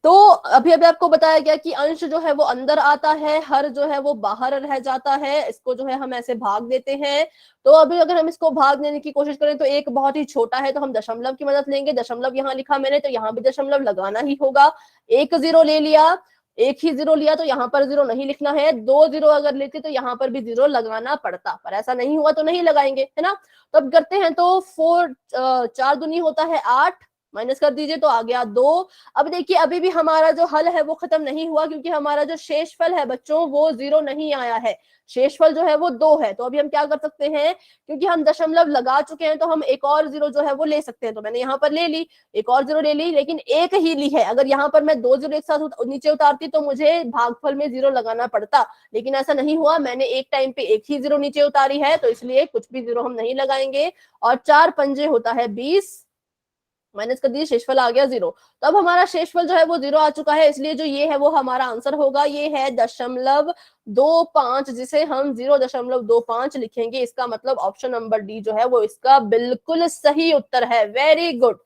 तो अभी अभी आपको बताया गया कि अंश जो है वो अंदर आता है, हर जो है वो बाहर रह जाता है। इसको जो है हम ऐसे भाग देते हैं। तो अभी अगर हम इसको भाग देने की कोशिश करें तो एक बहुत ही छोटा है, तो हम दशमलव की मदद लेंगे। दशमलव यहाँ लिखा मैंने, तो यहाँ भी दशमलव लगाना ही होगा। एक जीरो ले लिया, एक ही जीरो लिया तो यहाँ पर जीरो नहीं लिखना है। 2 जीरो अगर लेते तो यहाँ पर भी जीरो लगाना पड़ता, पर ऐसा नहीं हुआ तो नहीं लगाएंगे, है ना। तो अब करते हैं, तो 4 दूनी होता है 8, माइनस कर दीजिए तो आ गया 2। अब देखिए अभी भी हमारा जो हल है वो खत्म नहीं हुआ, क्योंकि हमारा जो शेषफल है बच्चों वो 0 नहीं आया है। शेषफल जो है वो 2 है। तो अभी हम क्या कर सकते हैं, क्योंकि हम दशमलव लगा चुके हैं, तो हम एक और 0 जो है वो ले सकते हैं। तो मैंने यहाँ पर ले ली, एक और 0 ले ली, लेकिन एक ही ली है। अगर यहाँ पर मैं 2 0 एक साथ नीचे उतारती तो मुझे भागफल में 0 लगाना पड़ता, लेकिन ऐसा नहीं हुआ। मैंने एक टाइम पे एक ही 0 नीचे उतारी है, तो इसलिए कुछ भी 0 हम नहीं लगाएंगे। और 4 पंजे होता है 20, माइनस कर दीजिए, शेषफल आ गया 0। तो अब हमारा शेषफल जो है वो 0 आ चुका है, इसलिए जो ये है वो हमारा आंसर होगा। ये है 0.25, जिसे हम 0.25 लिखेंगे। इसका मतलब ऑप्शन नंबर डी जो है वो इसका बिल्कुल सही उत्तर है। Very good.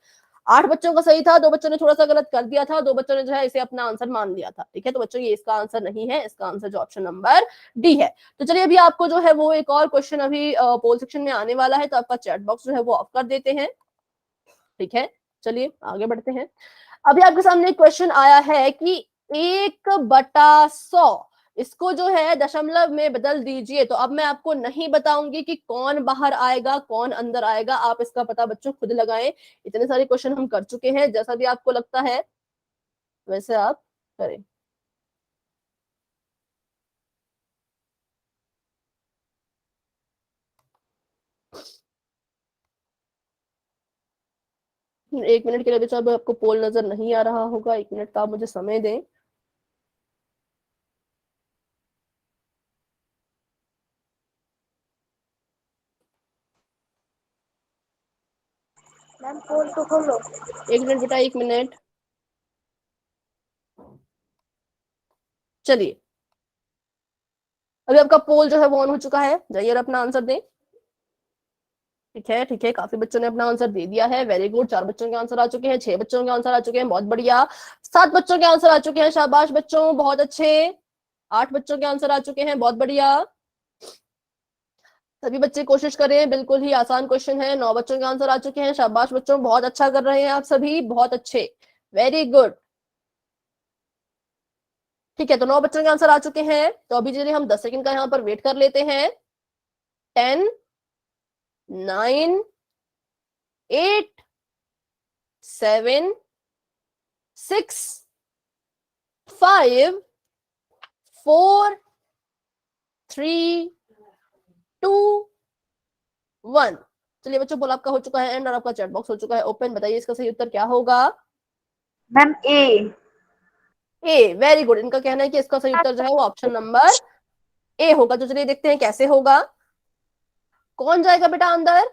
8 बच्चों का सही था, 2 बच्चों ने थोड़ा सा गलत कर दिया था, 2 बच्चों ने जो है इसे अपना आंसर मान लिया था। ठीक है, तो बच्चों ये इसका आंसर नहीं है, इसका आंसर जो ऑप्शन नंबर डी है। तो चलिए अभी आपको जो है वो एक और क्वेश्चन अभी पोल सेक्शन में आने वाला है, तो आपका चैट बॉक्स जो है वो ऑफ कर देते हैं। ठीक है, चलिए आगे बढ़ते हैं। अभी आपके सामने एक क्वेश्चन आया है कि 1/100 इसको जो है दशमलव में बदल दीजिए। तो अब मैं आपको नहीं बताऊंगी कि कौन बाहर आएगा कौन अंदर आएगा, आप इसका पता बच्चों खुद लगाएं। इतने सारे क्वेश्चन हम कर चुके हैं, जैसा भी आपको लगता है वैसे आप करें। एक मिनट के लिए बच्चों, अब आपको पोल नजर नहीं आ रहा होगा, 1 मिनट का आप मुझे समय दें। मैम पोल तो खोलो। 1 मिनट बेटा, 1 मिनट। चलिए अभी आपका पोल जो है वो ऑन हो चुका है, जाइए और अपना आंसर दें। ठीक है, ठीक है, काफी बच्चों ने अपना आंसर दे दिया है। Very good. 4 बच्चों के आंसर आ चुके हैं, 6 बच्चों के आंसर आ चुके हैं, बहुत बढ़िया। 7 बच्चों के आंसर आ चुके हैं, शाबाश बच्चों, बहुत अच्छे। 8 बच्चों के आंसर आ चुके हैं, बहुत बढ़िया। सभी बच्चे कोशिश करें, बिल्कुल ही आसान क्वेश्चन है। 9 बच्चों के आंसर आ चुके हैं, शाबाश बच्चों, बहुत अच्छा कर रहे हैं आप सभी, बहुत अच्छे, वेरी गुड। ठीक है, तो 9 बच्चों के आंसर आ चुके हैं। तो अभी चलिए हम 10 सेकंड का यहाँ पर वेट कर लेते हैं। 10, 9, 8, 7, 6, 5, 4, 3, 2, 1। चलिए बच्चों, बोल आपका हो चुका है एंड और आपका चैट बॉक्स हो चुका है ओपन। बताइए इसका सही उत्तर क्या होगा। मैम ए। ए, वेरी गुड। इनका कहना है कि इसका सही उत्तर जो है वो ऑप्शन नंबर ए होगा। तो चलिए देखते हैं कैसे होगा। कौन जाएगा बेटा अंदर?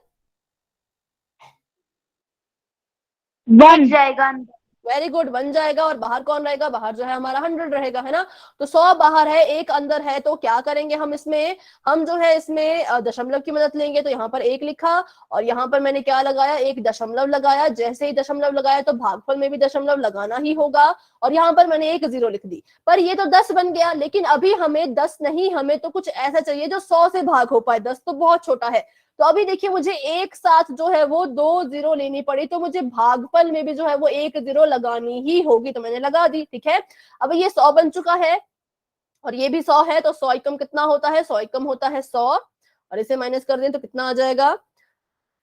बन जाएगा अंदर। वेरी गुड, 1 जाएगा। और बाहर कौन रहेगा? बाहर जो है हमारा 100 रहेगा, है ना। तो 100 बाहर है, 1 अंदर है, तो क्या करेंगे हम इसमें? हम जो है इसमें दशमलव की मदद लेंगे। तो यहाँ पर 1 लिखा और यहाँ पर मैंने क्या लगाया? एक दशमलव लगाया। जैसे ही दशमलव लगाया तो भागफल में भी दशमलव लगाना ही होगा। और यहाँ पर मैंने एक 0 लिख दी। पर ये तो 10 बन गया, लेकिन अभी हमें 10 नहीं, हमें तो कुछ ऐसा चाहिए जो 100 से भाग हो पाए। 10 तो बहुत छोटा है। तो अभी देखिए मुझे एक साथ जो है वो 2 0 लेनी पड़ी, तो मुझे भागफल में भी जो है वो 1 0 लगानी ही होगी। तो मैंने लगा दी। ठीक है, अब ये 100 बन चुका है। और ये भी 100 है, तो 100 एकम कितना होता है, 100 एकम होता है 100, और इसे माइनस कर दें तो कितना आ जाएगा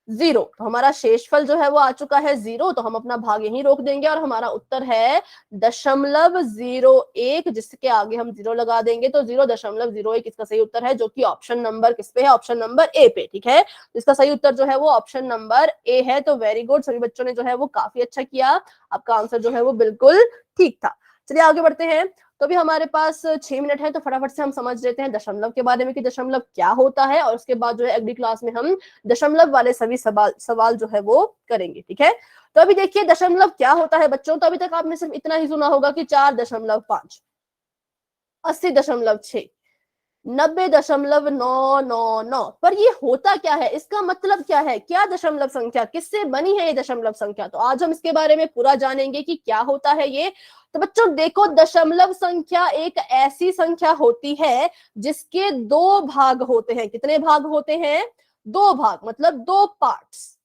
0। तो हमारा शेषफल जो है वो आ चुका है 0, तो हम अपना भाग यहीं रोक देंगे और हमारा उत्तर है 0.01, जिसके आगे हम 0 लगा देंगे, तो 0.01 इसका सही उत्तर है, जो कि ऑप्शन नंबर किस पे है, ऑप्शन नंबर ए पे। ठीक है, इसका सही उत्तर जो है वो ऑप्शन नंबर ए है। तो वेरी गुड, सभी बच्चों ने जो है वो काफी अच्छा किया, आपका आंसर जो है वो बिल्कुल ठीक था। चलिए आगे बढ़ते हैं। तो अभी हमारे पास 6 मिनट है, तो फटाफट से हम समझ लेते हैं दशमलव के बारे में कि दशमलव क्या होता है, और उसके बाद जो है अगली क्लास में हम दशमलव वाले सभी सवाल जो है वो करेंगे। ठीक है, तो अभी देखिए दशमलव क्या होता है बच्चों। तो अभी तक आपने सिर्फ इतना ही सुना होगा कि 4.5, 80.6, 90.999, पर ये होता क्या है, इसका मतलब क्या है, क्या दशमलव संख्या, किससे बनी है ये दशमलव संख्या। तो आज हम इसके बारे में पूरा जानेंगे कि क्या होता है ये। तो बच्चों देखो, दशमलव संख्या एक ऐसी संख्या होती है जिसके 2 भाग होते हैं। कितने भाग होते हैं, 2 भाग, मतलब 2 पार्ट्स।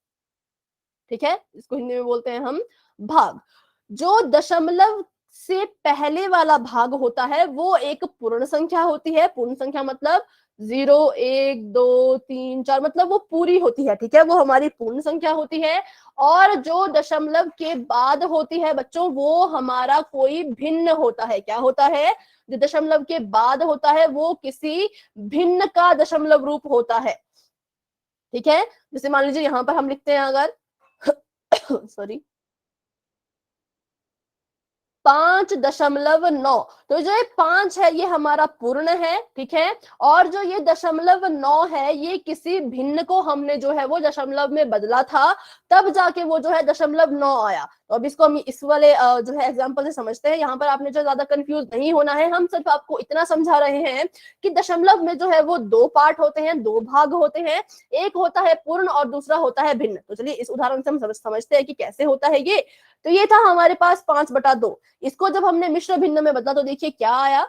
ठीक है, इसको हिंदी में बोलते हैं हम भाग। जो दशमलव से पहले वाला भाग होता है वो एक पूर्ण संख्या होती है। पूर्ण संख्या मतलब 0, 1, 2, 3, 4, मतलब वो पूरी होती है। ठीक है, वो हमारी पूर्ण संख्या होती है। और जो दशमलव के बाद होती है बच्चों, वो हमारा कोई भिन्न होता है। क्या होता है, जो दशमलव के बाद होता है वो किसी भिन्न का दशमलव रूप होता है। ठीक है, जैसे मान लीजिए यहां पर हम लिखते हैं अगर सॉरी 5.9, तो जो ये 5 है ये हमारा पूर्ण है। ठीक है, और जो ये 0.9 है ये किसी भिन्न को हमने जो है वो दशमलव में बदला था, तब जाके वो जो है 0.9 आया। तो अब इसको हम इस वाले जो है एग्जांपल से समझते हैं। यहाँ पर आपने जो ज्यादा कंफ्यूज नहीं होना है, हम सिर्फ आपको इतना समझा रहे हैं कि दशमलव में जो है वो 2 पार्ट होते हैं, 2 भाग होते हैं। एक होता है पूर्ण और दूसरा होता है भिन्न। तो चलिए इस उदाहरण से हम समझते हैं कि कैसे होता है ये। तो ये था हमारे पास 5/2, इसको जब हमने मिश्र भिन्न में बदला तो देखिए क्या आया,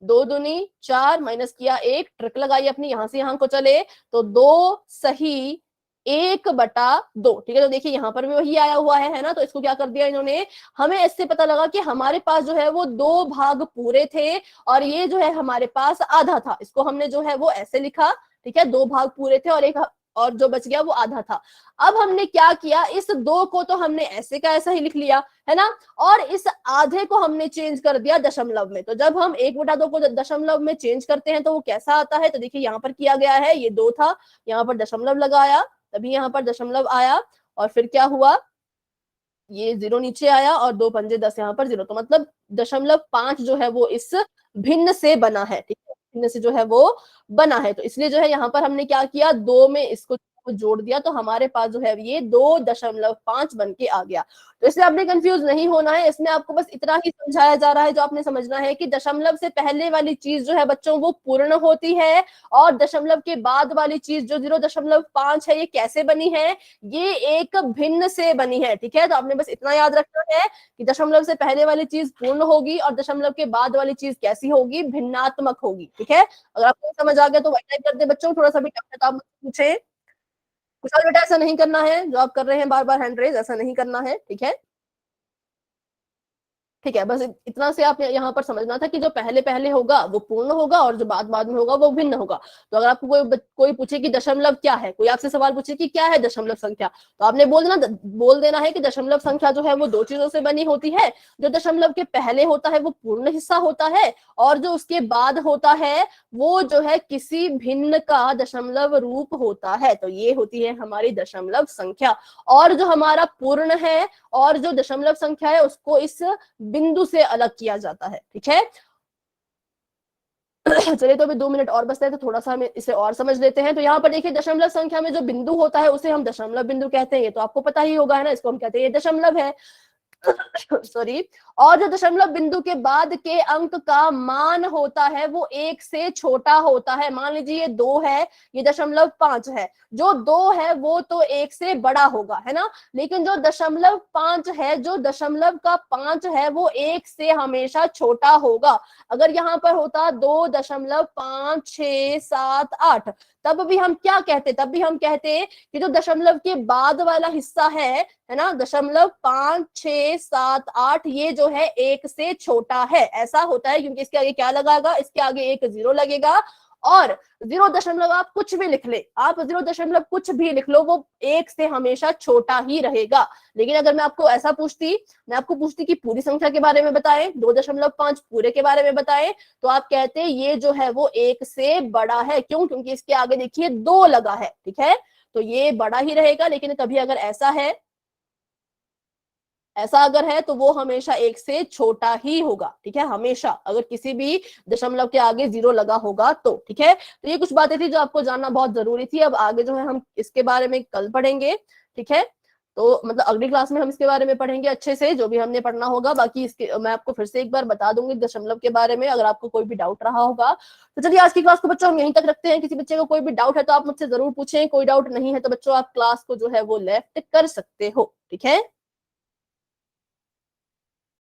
2 दूनी 4, माइनस किया 1, ट्रिक लगाई अपनी, यहां से यहां को चले तो 2 सही 1/2। ठीक है, तो देखिए यहाँ पर भी वही आया हुआ है ना। तो इसको क्या कर दिया इन्होंने, हमें इससे पता लगा कि हमारे पास जो है वो 2 भाग पूरे थे और ये जो है हमारे पास आधा था। इसको हमने जो है वो ऐसे लिखा। ठीक है, 2 भाग पूरे थे और एक और जो बच गया वो आधा था। अब हमने क्या किया, इस 2 को तो हमने ऐसे का ऐसा ही लिख लिया है ना, और इस आधे को हमने चेंज कर दिया दशमलव में। तो जब हम 1/2 को दशमलव में चेंज करते हैं तो वो कैसा आता है, तो देखिए यहाँ पर किया गया है, ये 2 था, यहाँ पर दशमलव लगाया, तभी यहाँ पर दशमलव आया, और फिर क्या हुआ, ये 0 नीचे आया और 2 पंजे 10, यहाँ पर 0। तो मतलब 0.5 जो है वो इस भिन्न से बना है। ठीक है, भिन्न से जो है वो बना है। तो इसलिए जो है यहाँ पर हमने क्या किया, 2 में इसको जोड़ दिया, तो हमारे पास जो है ये 2.5 बन के आ गया। तो इसलिए आपने कंफ्यूज नहीं होना है, इसमें आपको बस इतना ही समझाया जा रहा है जो आपने समझना है कि दशमलव से पहले वाली चीज जो है बच्चों वो पूर्ण होती है, और दशमलव के बाद वाली चीज जो 0.5 है ये कैसे बनी है, ये एक भिन्न से बनी है। ठीक है, तो आपने बस इतना याद रखना है कि दशमलव से पहले वाली चीज पूर्ण होगी और दशमलव के बाद वाली चीज कैसी होगी, भिन्नात्मक होगी। ठीक है, अगर आपको समझ आ गया तो वही टाइप कर दे बच्चों, थोड़ा सा भी टफ है तो आप मुझसे पूछे। कुछ बेटा ऐसा नहीं करना है जो आप कर रहे हैं बार बार हैंड रेज, ऐसा नहीं करना है। ठीक है, ठीक है, बस इतना से आप यहाँ पर समझना था कि जो पहले पहले होगा वो पूर्ण होगा और जो बाद बाद में होगा वो भिन्न होगा। तो अगर आपको कोई पूछे कि दशमलव क्या है, कोई आपसे सवाल पूछे कि क्या है दशमलव संख्या, तो आपने बोल देना है कि दशमलव संख्या जो है वो 2 चीजों से बनी होती है। जो दशमलव के पहले होता है वो पूर्ण हिस्सा होता है, और जो उसके बाद होता है वो जो है किसी भिन्न का दशमलव रूप होता है। तो ये होती है हमारी दशमलव संख्या। और जो हमारा पूर्ण है और जो दशमलव संख्या है उसको इस बिंदु से अलग किया जाता है। ठीक है, चलिए तो अभी 2 मिनट और बचते हैं, तो थोड़ा सा हम इसे और समझ लेते हैं। तो यहाँ पर देखिए दशमलव संख्या में जो बिंदु होता है उसे हम दशमलव बिंदु कहते हैं, ये तो आपको पता ही होगा है ना, इसको हम कहते हैं ये दशमलव है। सॉरी, और जो दशमलव बिंदु के बाद के अंक का मान होता है वो 1 से छोटा होता है। मान लीजिए ये 2 है, ये 0.5 है, जो 2 है वो तो 1 से बड़ा होगा है ना, लेकिन जो 0.5 है, जो दशमलव का 5 है वो 1 से हमेशा छोटा होगा। अगर यहाँ पर होता 2.5678, तब भी हम क्या कहते, तब भी हम कहते कि जो दशमलव के बाद वाला हिस्सा है ना, 0.5, 6, 7, 8, ये जो है 1 से छोटा है। ऐसा होता है क्योंकि इसके आगे क्या लगाएगा, इसके आगे एक 0 लगेगा, और 0 आप कुछ भी लिख ले, आप 0 कुछ भी लिख लो, वो 1 से हमेशा छोटा ही रहेगा। लेकिन अगर मैं आपको ऐसा पूछती, मैं आपको पूछती कि पूरी संख्या के बारे में बताएं, 2.5 पूरे के बारे में बताएं, तो आप कहते ये जो है वो 1 से बड़ा है। क्यों? क्योंकि इसके आगे देखिए 2 लगा है, ठीक है, तो ये बड़ा ही रहेगा। लेकिन कभी अगर ऐसा है, ऐसा अगर है तो वो हमेशा 1 से छोटा ही होगा, ठीक है, हमेशा, अगर किसी भी दशमलव के आगे 0 लगा होगा तो, ठीक है। तो ये कुछ बातें थी जो आपको जानना बहुत जरूरी थी। अब आगे जो है हम इसके बारे में कल पढ़ेंगे, ठीक है, तो मतलब अगली क्लास में हम इसके बारे में पढ़ेंगे अच्छे से, जो भी हमने पढ़ना होगा। बाकी इसके मैं आपको फिर से एक बार बता दूंगी दशमलव के बारे में, अगर आपको कोई भी डाउट रहा होगा। तो चलिए आज की क्लास को बच्चों हम यहीं तक रखते हैं। किसी बच्चे को कोई भी डाउट है तो आप मुझसे जरूर पूछें, कोई डाउट नहीं है तो बच्चों आप क्लास को जो है वो लेफ्ट कर सकते हो, ठीक है।